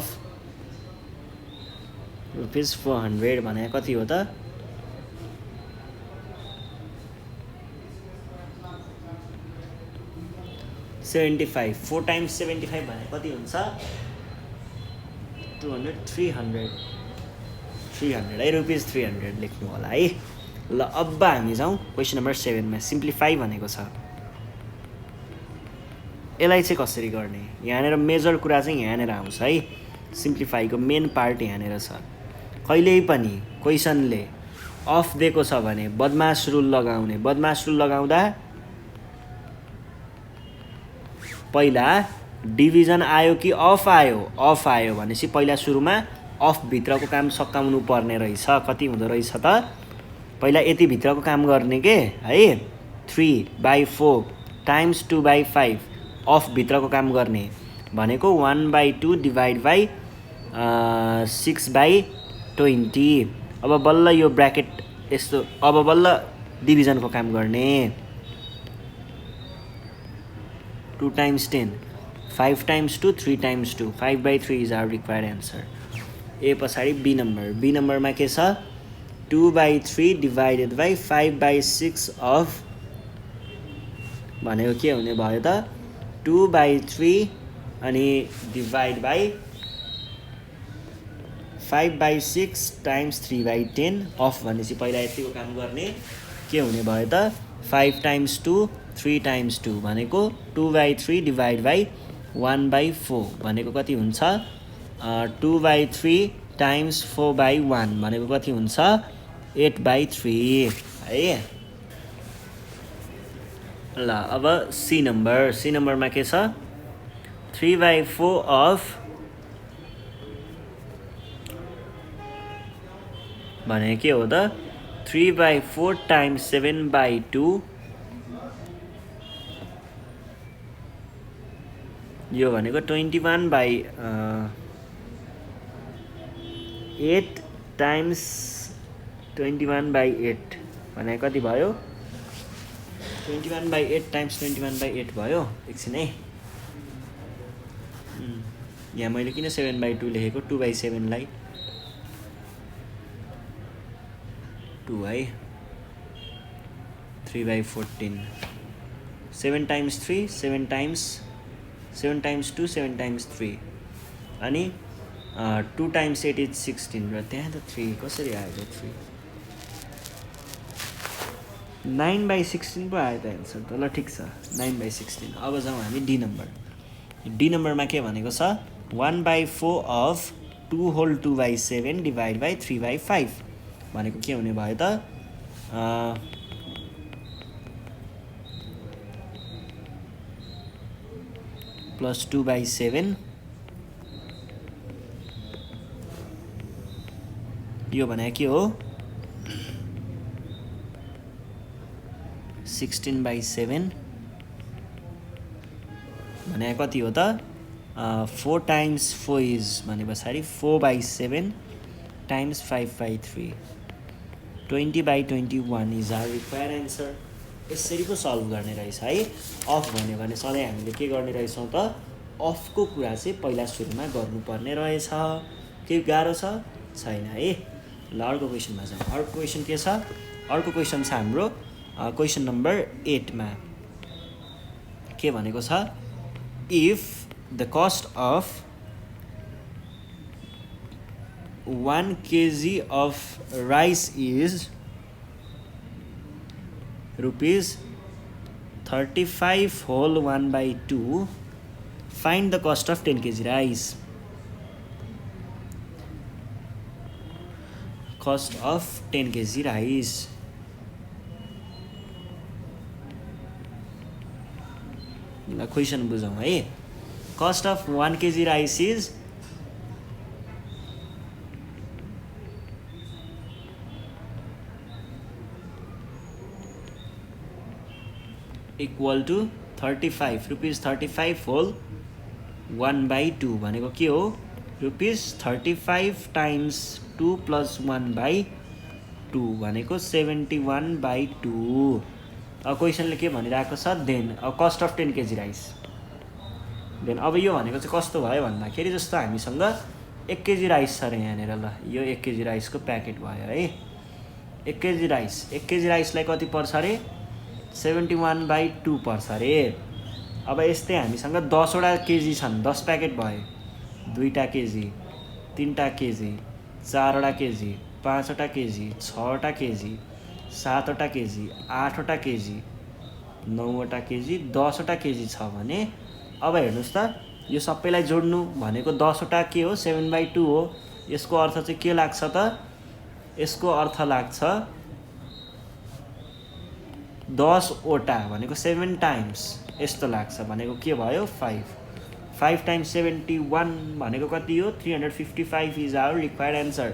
rupees 400 भने कति हो त 75 4 times 75 भने कति हुन्छ 200 300 है रुपीस 300 लेख्नु होला है ल अब हामी जाउँ क्वेशन नम्बर 7 मा सिम्प्लिफाई भनेको छ यसलाई चाहिँ कसरी गर्ने यहाँनेर मेजर कुरा चाहिँ यहाँनेर आउँछ है सिम्प्लिफाईको मेन पार्ट यहाँनेर छ कहिल्यै पनि क्वेशनले अफ दिएको छ भने बदमाश रुल लगाउने बदमाश रुल लगाउँदा पहिला डिभिजन आयो कि अफ आयो भनेपछि पहिला सुरुमा अफ भित्रको काम सकाउनु पर्ने रहेछ कति हुँदो रहेछ त पहिला यति भित्रको काम गर्ने के है 3/4 टाइम्स 2/5 अफ भित्रको काम गर्ने भनेको 1/2 डिभाइड बाइ 6/20 अब बल्ल यो ब्र्याकेट यस्तो अब बल्ल डिभिजनको काम गर्ने 2 times 10 5 times 2 3 times 2 5/3 is our required answer. ए पछाडि बी नम्बर, बी नम्बरमा के छ 2/3 डिभाइडेड बाई 5/6 अफ भनेको के हुने भयो त 2/3 अनि डिभाइड बाई 5/6 टाइम्स 3/10 अफ भनेपछि पहिला यतिको काम गर्ने के हुने भयो त 5 times 2 3 times 2 भनेको 2/3 डिभाइड बाई 1/4 भनेको कति हुन्छ 2/3 टाइम्स 4/1 भनेको कति हुन्छ 8/3 है। ल अब सी नम्बर, सी नम्बरमा के छ 3/4 अफ भने के हो त 3/4 टाइम्स 7/2 यो भनेको 21/8 टाइम्स 21/8 भने कति भयो 21/8 टाइम्स 21/8 भयो। एकछिन है, यहाँ मैले किन 7/2 लेखेको 2/7 लाई 2 है 3/14 7 times 3 7 times 2 7 times 3 अनि 2 times 8 is 16 र त्यहाँ त 3 कसरी आयो 3 9/16 पो आयो त एन्सर त। ल ठिक छ 9/16। अब जाउँ हामी डी नम्बर, डी नम्बरमा के भनेको छ 1/4 अफ 2 होल 2/7 डिभाइड बाई 3/5 भनेको के हुने भयो त प्लस 2/7 यो भने के हो 16/7 भने कति हो त 4 times 4 is भने पछाडि 4/7 times 5/3 20/21 is our required answer। यसरी पो सल्भ गर्ने रहेछ है। अफ भन्यो भने सधैँ हामीले के गर्ने रहेछौँ त अफको कुरा चाहिँ पहिला सुरुमा गर्नुपर्ने रहेछ। के गाह्रो छ छैन है। ल अर्को क्वेसनमा जाउँ। अर्को क्वेसन के छ, अर्को क्वेसन छ हाम्रो क्वेसन नम्बर 8 मा के भनेको छ if the cost of 1 kg of rice is rupees 35 whole 1/2, find the cost of 10 kg rice। cost of 10 kg rice ल क्वेसन बुझौँ है। cost of 1 kg rice is equal to 35 rupees 35 whole 1/2 भनेको के हो rupees 35 times 2 plus 1/2 भनेको 71/2। अब क्वेसनले के भनिरहेको छ then cost of 10 kg rice. Then अब यो भनेको चाहिँ कस्तो भयो भन्दाखेरि जस्तो हामीसँग 1 kg राइस छ अरे यहाँनिर। ल यो 1 kg राइसको प्याकेट भयो है। 1 kg राइस, 1 kg राइसलाई कति पर्छ अरे 71/2 पर्छ अरे। अब यस्तै हामीसँग 10 वटा केजी छन्, 10 प्याकेट भयो 2टा केजी 3टा केजी 4वटा केजी 5वटा केजी 6वटा केजी 7वटा केजी 8वटा केजी 9वटा केजी 10वटा केजी छ भने अब हेर्नुहोस् त यो सबैलाई जोड्नु भनेको 10वटा के हो 7/2 हो। यसको अर्थ चाहिँ के लाग्छ त यसको अर्थ लाग्छ 10वटा भनेको 7 टाइम्स यस्तो लाग्छ भनेको के भयो 5 टाइम्स 71 भनेको कति हो 355 इज आवर रिक्वायर्ड एन्सर।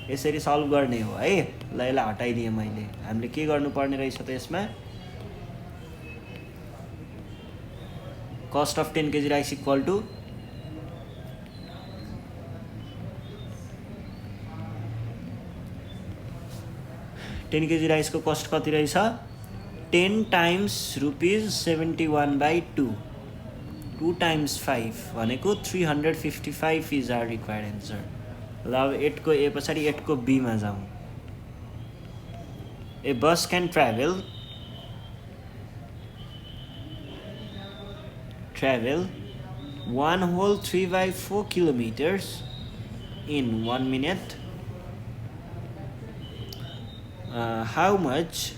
यसरी सल्भ गर्ने हो है। ल यसलाई हटाइदिएँ मैले। हामीले के गर्नुपर्ने रहेछ त यसमा cost of 10 kg rice equal to ten KG राइसको कस्ट कति रहेछ 10 टाइम्स रुपिस 71/2 2 times 5 भनेको 355 इज आवर रिक्वायर्ड एन्सर। ल अब 8 को ए पछाडि 8 को बी मा जाउँ। ए बस can travel 1 whole 3/4 kilometers in 1 minute. How much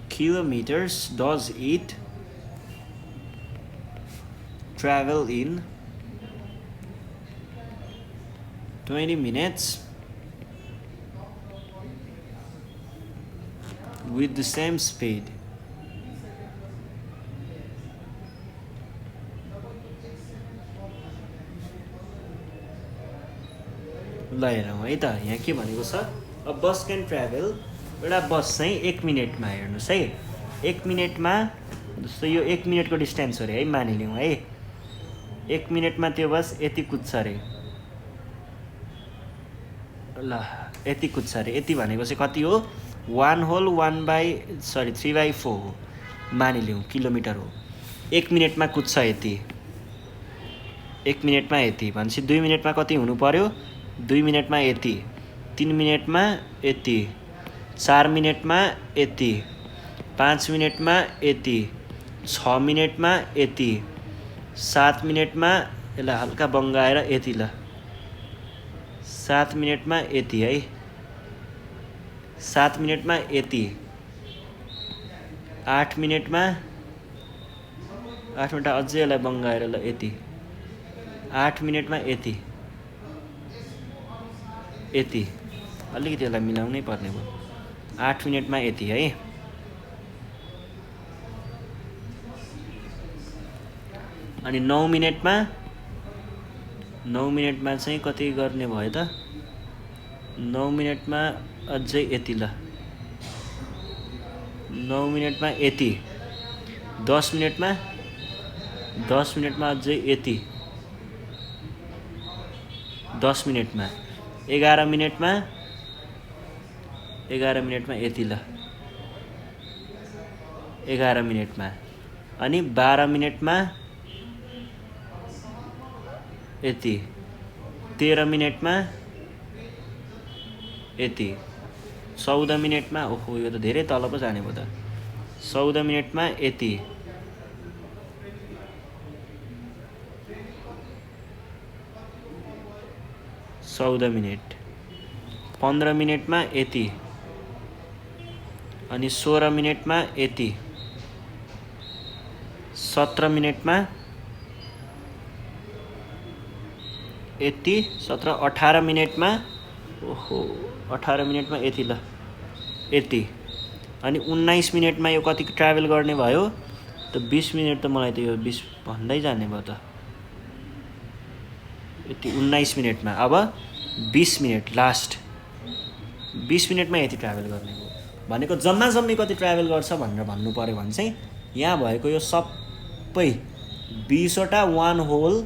kilometers does it travel in 20 minutes with the same speed? ल हेरौँ है त यहाँ के भनेको छ। अब बस क्यान ट्राभल, एउटा बस चाहिँ 1 मिनटमा, हेर्नुहोस् है 1 मिनटमा, जस्तो यो 1 मिनटको डिस्टेन्स अरे है मानिलिउँ है, 1 मिनटमा त्यो बस यति कुद्छ अरे। ल यति कुद्छ अरे, यति भनेको चाहिँ कति हो 1 whole 3/4 हो मानिलिउँ, किलोमिटर हो। 1 मिनटमा कुद्छ यति, 1 मिनटमा यति भनेपछि 2 मिनटमा कति हुनु पर्यो, 2 मिनटमा यति, 3 मिनटमा यति, 4 मिनटमा यति, 5 मिनटमा यति, 6 मिनटमा यति, 7 मिनटमा, यसलाई हल्का बङ्गाएर यति, ल 7 मिनटमा यति है, 7 मिनटमा यति, 8 मिनटमा, 8 मिनट अझै यसलाई बङ्गाएर ल यति, 8 मिनटमा यति, यति, अलिकति यसलाई मिलाउनै पर्ने भयो, 8 मिनटमा यति है। अनि 9 मिनटमा, 9 मिनटमा चाहिँ कति गर्ने भयो त, 9 मिनटमा अझै यति, ल 9 मिनटमा यति, 10 मिनटमा, 10 मिनटमा अझै यति, 10 मिनटमा, 11 मिनटमा, 11 मिनटमा यति, ल 11 मिनटमा, अनि 12 मिनटमा यति, 13 मिनटमा यति, 14 मिनटमा, ओहो यो त धेरै तल पो जाने भयो त, 14 मिनटमा यति, 14 मिनट, 15 मिनटमा यति, अनि 16 मिनटमा यति, 17 मिनटमा यति, 17, 18 मिनटमा, ओहो 18 मिनटमा यति, ल यति, अनि 19 मिनटमा यो कति ट्राभल गर्ने भयो त, 20 मिनट त मलाई त यो 20 भन्दै जाने भयो त, यति 19 मिनटमा। अब 20 मिनट लास्ट, 20 मिनटमा यति ट्राभल गर्ने भयो भनेको जम्मा जम्मी कति ट्राभल गर्छ भनेर भन्नु पऱ्यो भने चाहिँ यहाँ भएको यो सबै 20 वटा 1 whole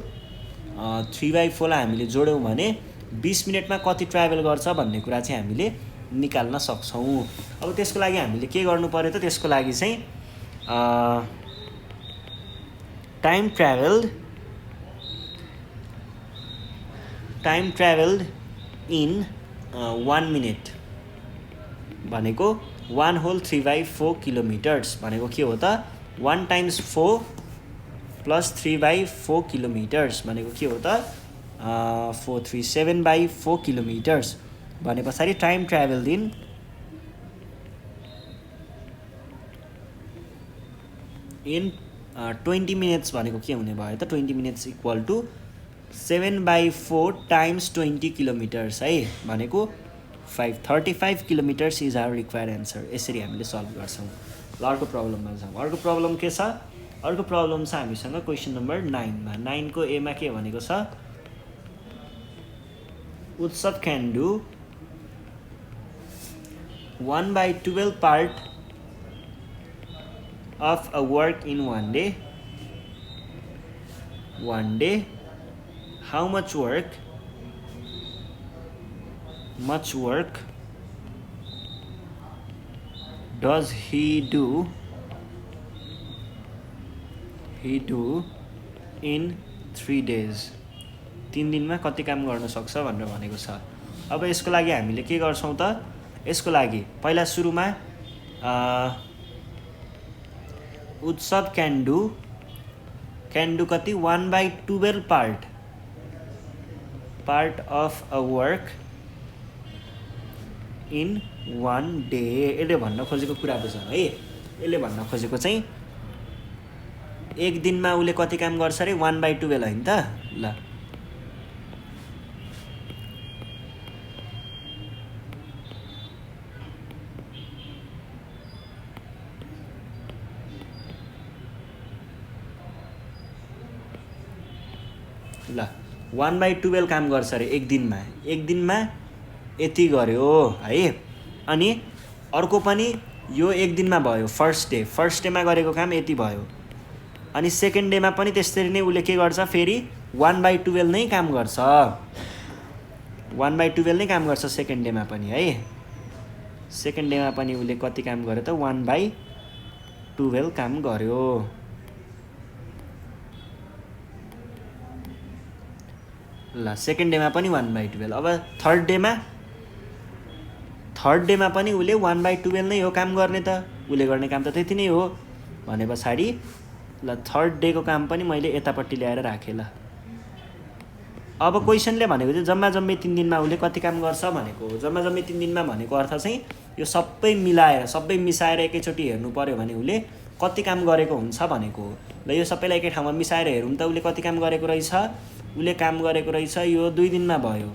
3/4 लाई हामीले जोड्यौँ भने 20 मिनटमा कति ट्राभल गर्छ भन्ने कुरा चाहिँ हामीले निकाल्न सक्छौँ। अब त्यसको लागि हामीले के गर्नु पर्यो त, त्यसको लागि चाहिँ टाइम ट्राभल्ड इन 1 मिनट भनेको 1 whole 3/4 किलोमिटर्स भनेको के हो त, 1 times 4 plus 3/4 किलोमिटर्स भनेको के हो त, 437/4 किलोमिटर्स भने पछाडि टाइम ट्राभल इन 20 मिनट्स भनेको के हुने भयो त, 20 minutes equal to 7/4 times 20 kilometres है भनेको 535 kilometres is our required answer. यसरी हामीले सल्भ गर्छौँ। ल अर्को प्रब्लममा जाउँ। अर्को प्रब्लम के छ, अर्को प्रब्लम छ हामीसँग क्वेसन नम्बर 9 मा। 9 को ए मा के भनेको छ, उत्सव can do 1/12 part of a work in one day. How much work does he do he do in 3 days 3 दिनमा कति काम गर्न सक्छ भनेर भनेको छ। अब यसको लागि हामीले के गर्छौँ त, यसको लागि पहिला सुरुमा उत्सव क्यान डु कति 1/12 part of a work in 1 day. यसले भन्न खोजेको कुरा बुझ है, यसले भन्न खोजेको चाहिँ एक दिनमा उसले कति काम गर्छ अरे 1/12 होइन त। ल ल 1/12 काम गर्छ अरे एक दिनमा यति गर्यो है। अनि अर्को पनि यो एक दिनमा भयो, फर्स्ट डेमा गरेको काम यति भयो। अनि सेकेन्ड डेमा पनि त्यसरी नै उसले के गर्छ, फेरि 1/12 नै काम गर्छ, 1/12 नै काम गर्छ सेकेन्ड डेमा पनि है। सेकेन्ड डेमा पनि उसले कति काम गर्यो त 1/12 काम गर्यो। ल सेकेन्ड डेमा पनि 1/12। अब थर्ड डेमा पनि उसले 1/12 नै हो काम गर्ने त, उसले गर्ने काम त त्यति नै हो भने पछाडि ल थर्ड डेको काम पनि मैले यतापट्टि ल्याएर राखेँ। ल अब क्वेसनले भनेको चाहिँ जम्मै 3 दिनमा उसले कति काम गर्छ भनेको हो। जम्मै 3 दिनमा भनेको अर्थ चाहिँ यो सबै मिसाएर एकैचोटि हेर्नु पर्यो भने उसले कति काम गरेको हुन्छ भनेको हो। ल यो सबैलाई एकै ठाउँमा मिसाएर हेरौँ त उसले कति काम गरेको रहेछ। उसले काम गरेको रहेछ यो 2 दिनमा भयो,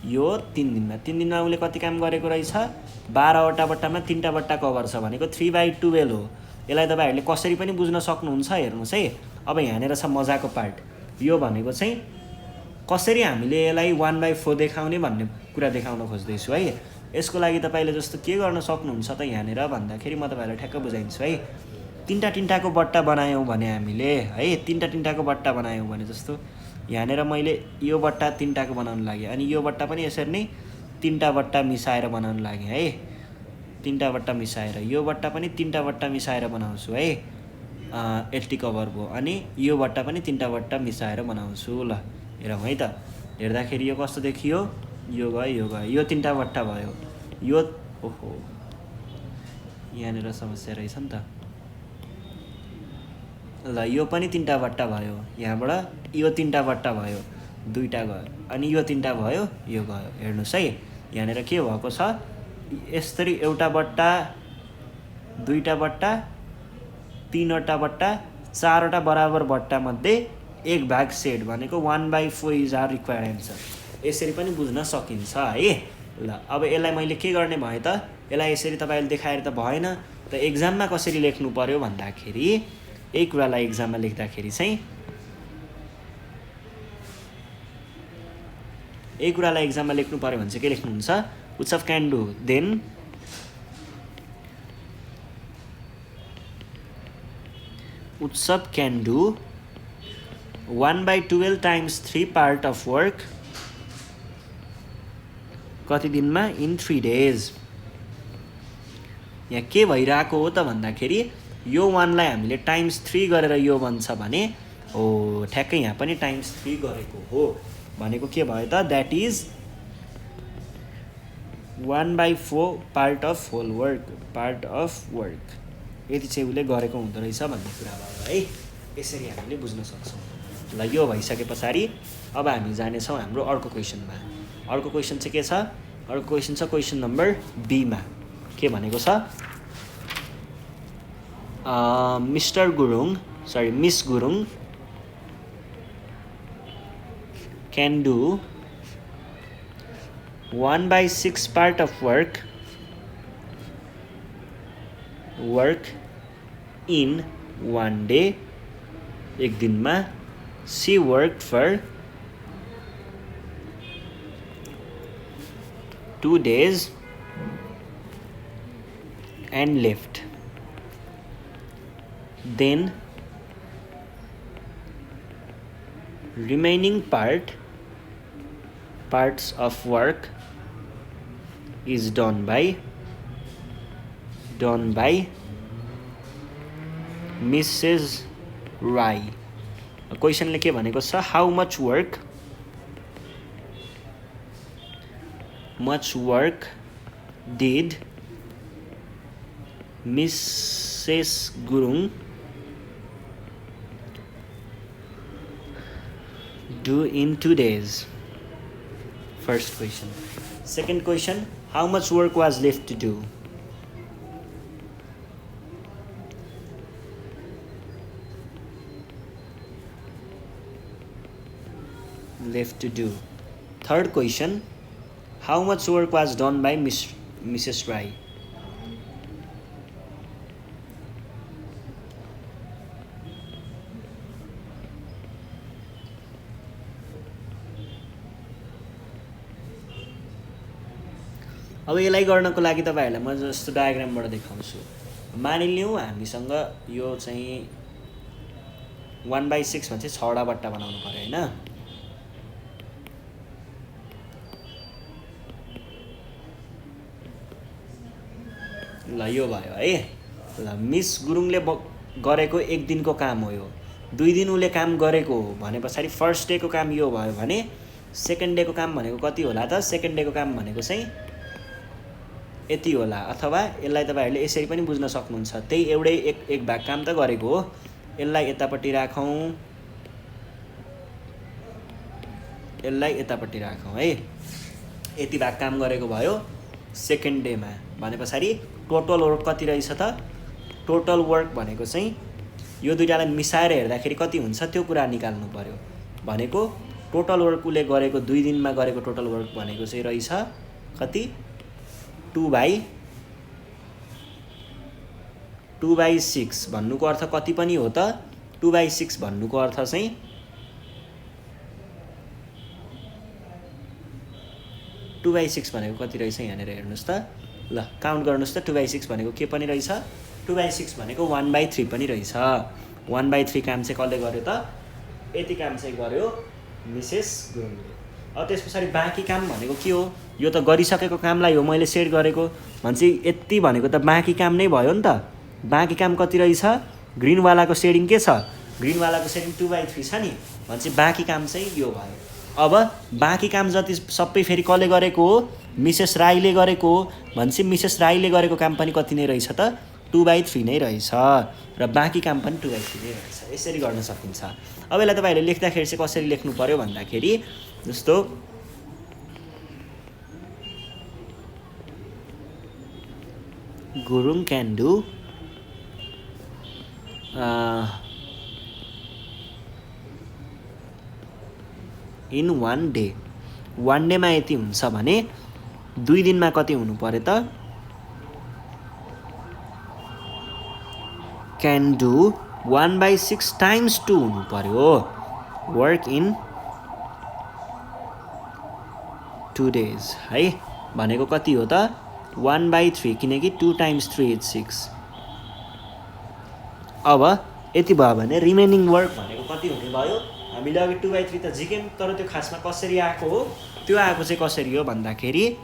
यो 3 दिनमा उसले कति काम गरेको रहेछ 12वटा बट्टामा 3टा बट्टा कभर छ भनेको 3/12 हो। यसलाई तपाईहरुले कसरी पनि बुझ्न सक्नुहुन्छ हेर्नुस् है। अब यहाँनेर छ मजाको पार्ट, यो भनेको चाहिँ कसरी हामीले यसलाई 1/4 देखाउने भन्ने कुरा देखाउन खोज्दैछु है। यसको लागि तपाईले जस्तो के गर्न सक्नुहुन्छ त यहाँनेर भन्दाखेरि म तपाईहरुलाई ठ्याक्क बुझाइदिन्छु है। तीनटाको बट्टा बनायौं भने हामीले है, तीनटाको बट्टा बनायौं भने जस्तो यहाँनेर मैले यो बट्टा 3टाको बनाउन लागे अनि यो बट्टा पनि यसरी नै 3टा बट्टा मिसाएर बनाउन लागे है। 3टा बट्टा मिसाएर यो बट्टा पनि 3टा बट्टा मिसाएर बनाउँछु है। एल्टी कभर भयो अनि यो बट्टा पनि 3टा बट्टा मिसाएर बनाउँछु। ल हेरौँ है त, हेर्दाखेरि यो कस्तो देखियो, यो गयो यो 3टा बट्टा भयो, यो ओहो यहाँनेर समस्या रहेछ नि त। ल यो पनि 3टा बट्टा भयो, यहाँबाट यो 3टा बट्टा भयो, 2टा गयो अनि यो 3टा भयो, यो गयो। हेर्नुस् है यहाँनेर के भएको छ, यसरी एउटा बट्टा 2टा बट्टा 3वटा बट्टा 4वटा बराबर बट्टा मध्ये एक भाग सेट भनेको 1/4 इज आवर रिक्वायर्ड एन्सर। यसरी पनि बुझ्न सकिन्छ है। ल अब यसलाई मैले के गर्ने भए त, यसलाई यसरी तपाईले देखाएर त भएन त। एक्जाममा कसरी लेख्नु पर्यो भन्दाखेरि यही कुरालाई एक्जाममा लेख्दाखेरि चाहिँ यही कुरालाई एक्जाममा लेख्नु पर्यो भने चाहिँ के लेख्नुहुन्छ, उत्सव क्यान डु देन उत्सव can do 1/12 times 3 part of work कति दिनमा इन 3 days। यहाँ के भइरहेको हो त भन्दाखेरि यो 1 लाई हामीले टाइम्स 3 गरेर यो बन्छ भने हो, ठ्याक्कै यहाँ पनि टाइम्स 3 गरेको हो भनेको के भयो त, that is 1/4 part of whole work यति चाहिँ उसले गरेको हुँदो रहेछ भन्ने कुरा भयो है। यसरी हामीले बुझ्न सक्छौँ। ल यो भइसके पछाडि अब हामी जानेछौँ हाम्रो अर्को क्वेसनमा। अर्को क्वेसन चाहिँ के छ, अर्को क्वेसन छ क्वेसन नम्बर बी मा। के भनेको छ, miss Gurung can do 1/6 part of work in 1 day। एक दिनमा she worked for 2 days and left। then remaining parts of work is done by Mrs. Rai. क्वेसनले के भनेको छ how much work did Mrs Gurung do in 2 days? First question. Second question, how much work was left to do? Third question, how much work was done by Mrs. Rai? अब यसलाई गर्नको लागि तपाईहरुलाई म जस्तो डायग्रामबाट देखाउँछु। मानिलिउँ हामीसँग यो चाहिँ 1/6 भन्छ 6 वटा बट्टा बनाउनु पर्यो हैन। ल यो भयो है। ल मिस गुरुङले गरेको 1 दिनको काम हो यो। 2 दिन उले काम गरेको हो भनेपछि फर्स्ट डे को काम यो भयो भने सेकेन्ड डे को काम भनेको कति होला त? सेकेन्ड डे को काम भनेको चाहिँ यति होला। अथवा यसलाई तपाईहरुले यसरी पनि बुझ्न सक्नुहुन्छ। त्यही एउटै एक भाग काम त गरेको हो। यसलाई यतापट्टि राखौं, यसलाई यतापट्टि राखौं है। यति भाग काम गरेको भयो सेकेन्ड डे मा भनेपछि टोटल वर्क कति रहेछ त? टोटल वर्क भनेको चाहिँ यो दुईटालाई मिसाएर हेर्दाखेरि कति हुन्छ त्यो कुरा निकाल्नु पर्यो। भनेको टोटल वर्क उले गरेको 2 दिनमा गरेको टोटल वर्क भनेको चाहिँ रहेछ कति? 2/6 भन्नुको अर्थ कति पनि हो त? 2/6 भन्नुको अर्थ चाहिँ 2/6 भनेको कति रहेछ यहाँनिर हेर्नुस् त। ल काउन्ट गर्नुस् त। 2/6 भनेको के पनि रहेछ? 2/6 भनेको 1/3 पनि रहेछ। 1/3 काम चाहिँ कसले गर्यो त? यति काम चाहिँ गर्यो मिसेस गुरुङले। अब त्यसपछि बाँकी काम भनेको के हो? यो त गरिसकेको कामलाई हो मैले सेट गरेको भन्छ। यति भनेको त बाँकी काम नै भयो नि त। बाँकी काम कति रहेछ? ग्रीन वालाको सेडिङ के छ? ग्रीन वालाको सेडिङ 2/3 छ नि। भन्छ बाँकी काम चाहिँ यो भयो। अब बाँकी काम जति सबै फेरि कसले गरेको हो? मिसेस राईले गरेको हो। भन्छ मिसेस राईले गरेको काम पनि कति नै रहेछ त? 2/3 नै रहेछ र बाँकी काम पनि 2/3 नै रहेछ। यसरी गर्न सकिन्छ। अब यसलाई तपाईहरुले लेख्दाखेरि चाहिँ कसरी लेख्नु पर्यो भन्दाखेरि जस्तो Gurung can do in 1 day. 1 day मा यति हुन्छ भने 2 दिनमा कति हुनु पर्यो त? क्यान डु 1/6 टाइम्स 2 हुनु पर्यो। वर्क इन 2 days है। भनेको कति हो त? 1/3 किनकि 2 times 3 is 6। अब यति भयो भने रिमेनिङ वर्क भनेको कति हुने भयो? हामीले अघि 2/3 त झिक्यौं तर त्यो खासमा कसरी आएको हो? त्यो आएको चाहिँ कसरी हो भन्दाखेरि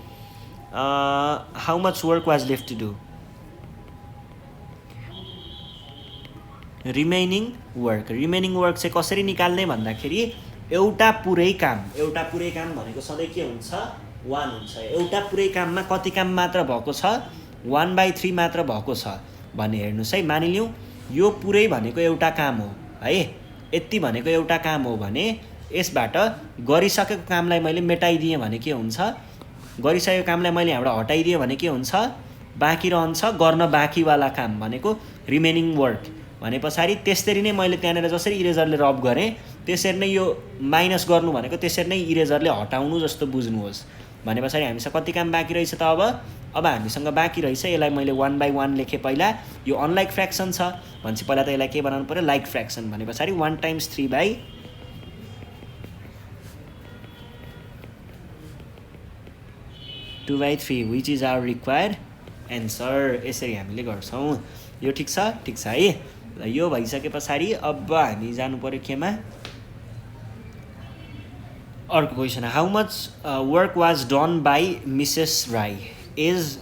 how much work was left to do. Remaining work चाहिँ कसरी निकाल्ने भन्दाखेरि एउटा पुरै काम भनेको सधैँ के हुन्छ? 1 हुन्छ। एउटा पुरै काममा कति काम मात्र भएको छ? 1/3 मात्र भएको छ भने हेर्नुस् है। मानिलिउँ यो पुरै भनेको एउटा काम हो है। यति भनेको एउटा काम हो भने यसबाट गरिसकेको कामलाई मैले मेटाइदिएँ भने के हुन्छ? गरिसकेको कामलाई मैले यहाँबाट हटाइदिएँ भने के हुन्छ? बाँकी रहन्छ गर्न बाँकीवाला काम भनेको रिमेनिङ वर्क भनेपछि त्यसरी नै मैले त्यहाँनिर जसरी इरेजरले रब गरेँ त्यसरी नै यो माइनस गर्नु भनेको त्यसरी नै इरेजरले हटाउनु जस्तो बुझ्नुहोस्। भनेपछि हामीसँग कति काम बाँकी रहेछ त? अब हामीसँग बाँकी रहेछ यसलाई मैले 1/1 लेखेँ पहिला। यो अनलाइक फ्र्याक्सन छ भनेपछि पहिला त यसलाई के बनाउनु पर्यो? लाइक फ्र्याक्सन भनेपछि 1 times 3/2/3 which is our required answer. यसरी हामीले गर्छौँ। यो ठिक छ? ठिक छ है। ल यो भइसके पछाडि अब हामी जानु पर्यो केमा? अर्को question, how much work was done by Mrs Rai is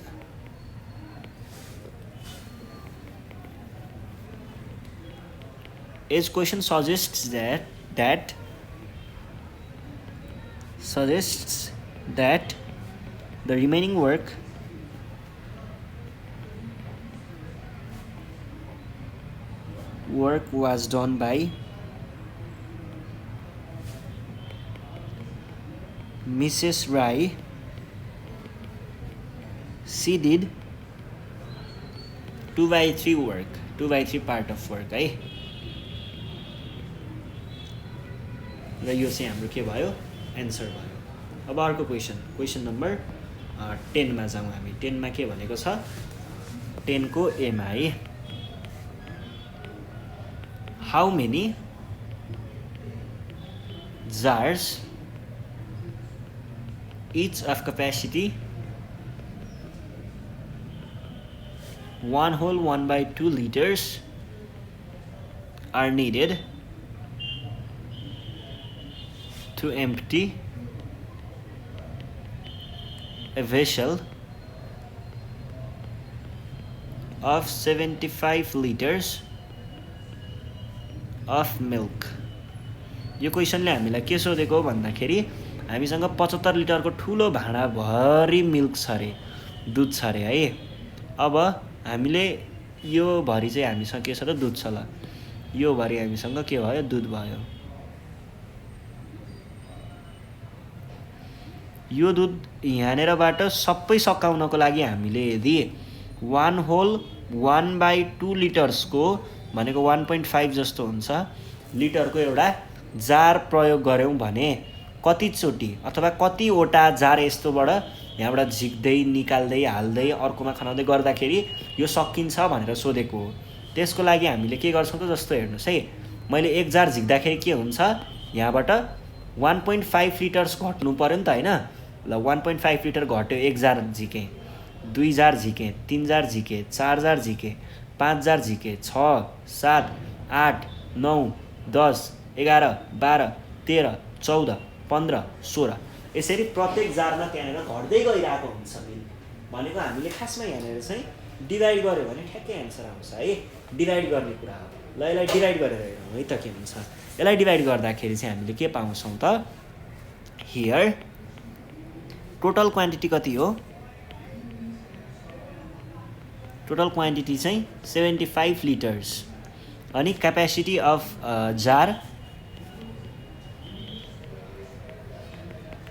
Age question suggests that the remaining work was done by Mrs. Rai. She did 2/3 work, 2/3 part of work है। र यो चाहिँ हाम्रो के भयो, एन्सर भयो। अब अर्को क्वेसन नम्बर 10 मा जाउँ हामी। 10 मा के भनेको छ, 10 को ए मा है, how many jars each of capacity 1/2 liters are needed to empty a vessel of 75 liters of milk। यो क्वेसनले हामीलाई के सोधेको भन्दाखेरि हामीसँग 75 लिटरको ठुलो भाँडाभरि मिल्क छ अरे, दुध छ अरे है। अब हामीले यो भरि चाहिँ हामीसँग के छ त, दुध छ। ल यो भरि हामीसँग के भयो, दुध भयो। यो दुध यहाँनिरबाट सबै सकाउनको लागि हामीले यदि 1/2 लिटर्सको भनेको 1.5 जस्तो हुन्छ लिटरको एउटा जार प्रयोग गऱ्यौँ भने कतिचोटि अथवा कतिवटा जार यस्तोबाट यहाँबाट झिक्दै निकाल्दै हाल्दै अर्कोमा खनाउँदै गर्दाखेरि यो सकिन्छ भनेर सोधेको हो। त्यसको लागि हामीले के गर्छौँ त, जस्तो हेर्नुहोस् है, मैले एक जार झिक्दाखेरि के हुन्छ, यहाँबाट 1.5 लिटर्स घट्नु पऱ्यो नि त होइन। ल 1.5 लिटर घट्यो, एक जार झिकेँ, 2 जार झिकेँ, 3 जार झिकेँ, 4 जार झिकेँ, 5 जार झिकेँ, 6, 7, 8, 9, 10, 11, 12, 13, 14, 15, 16 यसरी प्रत्येक जारमा त्यहाँनिर घट्दै गइरहेको हुन्छ मिल। भनेको हामीले खासमा यहाँनिर चाहिँ डिभाइड गऱ्यो भने ठ्याक्कै एन्सर आउँछ है। डिभाइड गर्ने कुरा हो। ल यसलाई डिभाइड गरेर हेरौँ है त के हुन्छ। यसलाई डिभाइड गर्दाखेरि चाहिँ हामीले के पाउँछौँ त, हियर टोटल क्वान्टिटी कति हो, टोटल क्वान्टिटी चाहिँ 75 लिटर्स अनि capacity of jar,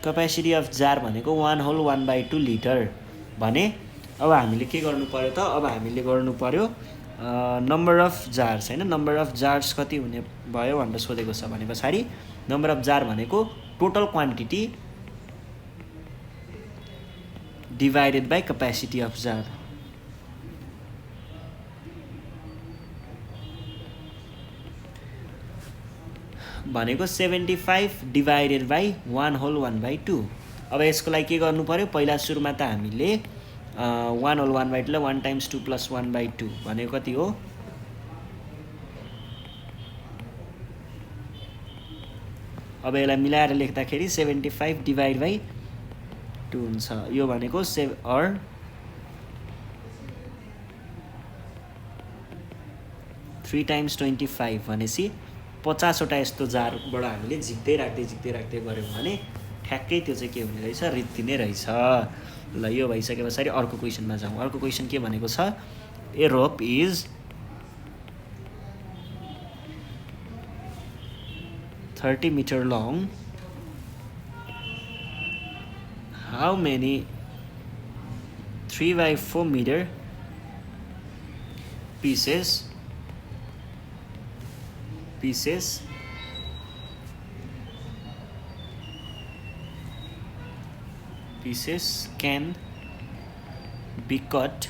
capacity of jar भनेको 1/2 लिटर भने अब हामीले के गर्नु पर्यो त, अब हामीले गर्नु पर्यो नम्बर अफ जार्स होइन। नम्बर अफ जार्स कति हुने भयो भनेर सोधेको छ भने पछाडि नम्बर अफ जार भनेको total quantity divided by capacity of jar. भनेको 75 डिभाइडेड बाई 1/2। अब यसको लागि के गर्नु पर्यो, पहिला सुरुमा त हामीले 1/2 लाई 1 × 2 + 1/2 भनेको कति हो, अब यसलाई मिलाएर लेख्दाखेरि 75 डिभाइड बाई 2 हुन्छ। यो भनेको 3 × 25 भनेपछि 50 वटा यस्तो जारबाट हामीले झिक्दै राख्दै गऱ्यौँ भने ठ्याक्कै त्यो चाहिँ के हुने रहेछ, रित्तिने रहेछ। ल यो भइसके पछाडि अर्को क्वेसनमा जाउँ। अर्को क्वेसन के भनेको छ, a rope is 30 metre long, how many 3/4 metre pieces can be cut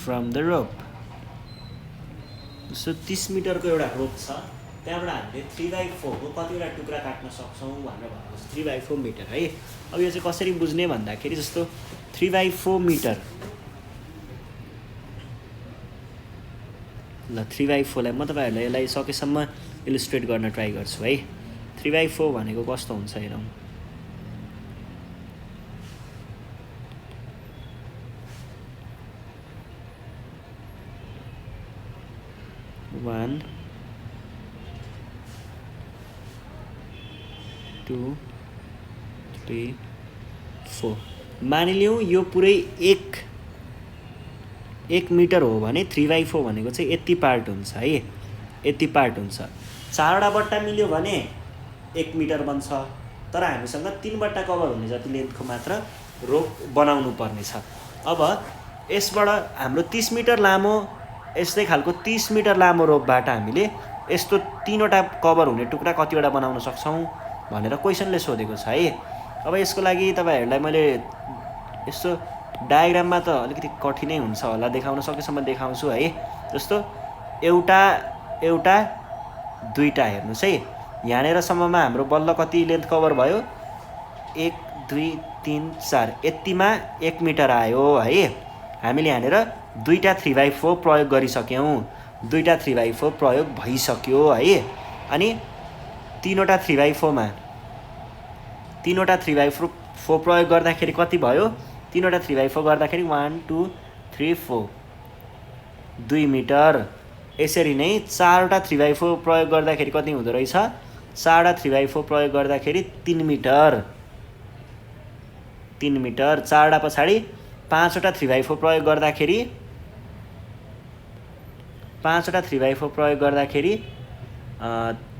from the rope। So 30 मिटरको एउटा रोप छ, त्यहाँबाट हामीले 3/4 को कतिवटा टुक्रा काट्न सक्छौँ भनेर भनेको छ, 3/4 मिटर है। अब यो चाहिँ कसरी बुझ्ने भन्दाखेरि जस्तो 3/4 मिटर, ल 3/4 लाई म तपाईँहरूलाई यसलाई सकेसम्म इलिस्ट्रेट गर्न ट्राई गर्छु है। 3/4 भनेको कस्तो हुन्छ हेरौँ। 1 2 3 4 मानिलिउँ यो पुरै 1 मिटर हो भने 3/4 भनेको चाहिँ यति पार्ट हुन्छ है, यति पार्ट हुन्छ। 4वटा बट्टा मिल्यो भने 1 मिटर बन्छ, तर हामीसँग 3 बट्टा कभर हुने जति लेन्थको मात्र रोप बनाउनु पर्नेछ। अब यसबाट हाम्रो 30 मिटर लामो यस्तै खालको 30 मिटर लामो रोपबाट हामीले यस्तो 3वटा कभर हुने टुक्रा कतिवटा बनाउन सक्छौँ भनेर क्वेसनले सोधेको छ है। अब यसको लागि तपाईँहरूलाई मैले यस्तो डायग्राममा त अलिकति कठिनै हुन्छ होला, देखाउन सकेसम्म देखाउँछु है। जस्तो एउटा 2टा हेर्नुहोस् है, यहाँनिरसम्ममा हाम्रो बल्ल कति लेन्थ कभर भयो 1 2 3 4 यतिमा 1 मिटर आयो है। हामीले यहाँनिर 2टा 3/4 प्रयोग गरिसक्यौँ, 2टा 3/4 प्रयोग भइसक्यो है। अनि 3वटा 3/4मा 3वटा 3/4 प्रयोग गर्दाखेरि कति भयो, 3वटा 3/4 गर्दाखेरि 1 2 3 4 2 मिटर। यसरी नै 4वटा 3/4 प्रयोग गर्दाखेरि कति हुँदो रहेछ, 4वटा 3/4 प्रयोग गर्दाखेरि 3 मिटर, 3 मिटर। 4वटा पछाडि 5वटा 3/4 प्रयोग गर्दाखेरि 5वटा 3/4 प्रयोग गर्दाखेरि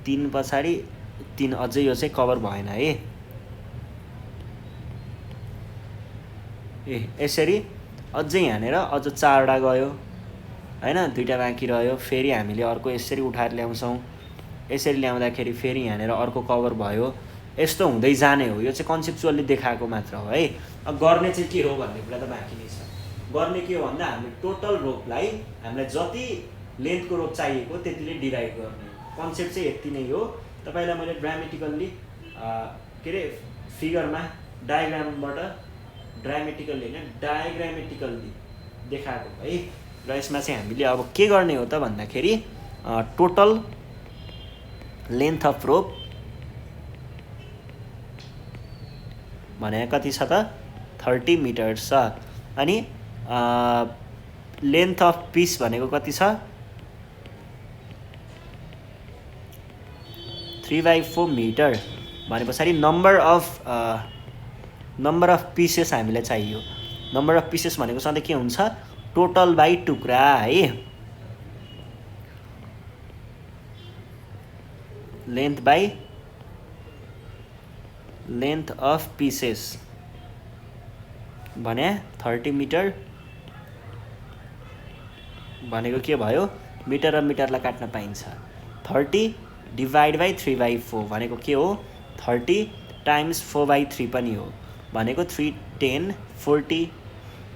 3 पछाडि 3 अझै यो चाहिँ कभर भएन है। यसरी अझै यहाँनिर अझ 4वटा गयो हैन, 2टा बाँकी रह्यो। फेरि हामीले अर्को यसरी उठाएर ल्याउँछौँ, यसरी ल्याउँदाखेरि फेरि यहाँनिर अर्को कभर भयो। यस्तो हुँदै जाने हो, यो चाहिँ कन्सेप्चुअली देखाएको मात्र हो है। अब गर्ने चाहिँ के हो भन्ने कुरा त बाँकी नै छ। गर्ने के हो भन्दा हामीले टोटल रोपलाई हामीलाई जति लेन्थको रोप चाहिएको त्यतिले डिभाइड गर्ने। कन्सेप्ट चाहिँ यति नै हो। तपाईँलाई मैले ड्रामेटिकल्ली के अरे फिगरमा डायग्रामबाट ड्रामेटिकल्ली होइन डायग्रामेटिकल्ली देखाएको है। र यसमा चाहिँ हामीले अब के गर्ने हो त भन्दाखेरि टोटल लेन्थ अफ रोप भने कति छ त 30 मिटर छ। अनि लेन्थ अफ पिस भनेको कति छ 3/4 मिटर। भने पछाडि नम्बर अफ पिसेस हामीलाई चाहियो। नम्बर अफ पिसेस भनेको सधैँ के हुन्छ टोटल बाई टुक्रा है। Length by length of pieces भने 30 मिटर भनेको के भयो, मिटर र मिटरलाई काट्न पाइन्छ। 30 डिभाइड बाई 3/4 भनेको के हो 30 टाइम्स 4/3 पनि हो भनेको 3 10 40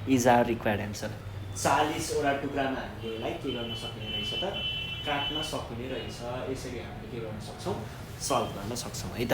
इज आवर रिक्वायर्ड एन्सर। 40वटा टुक्रामा हामीले यसलाई के गर्न सक्ने रहेछ त काट्न सक्ने रहेछ। यसरी हामीले के गर्न सक्छौँ सल्भ गर्न सक्छौँ है त।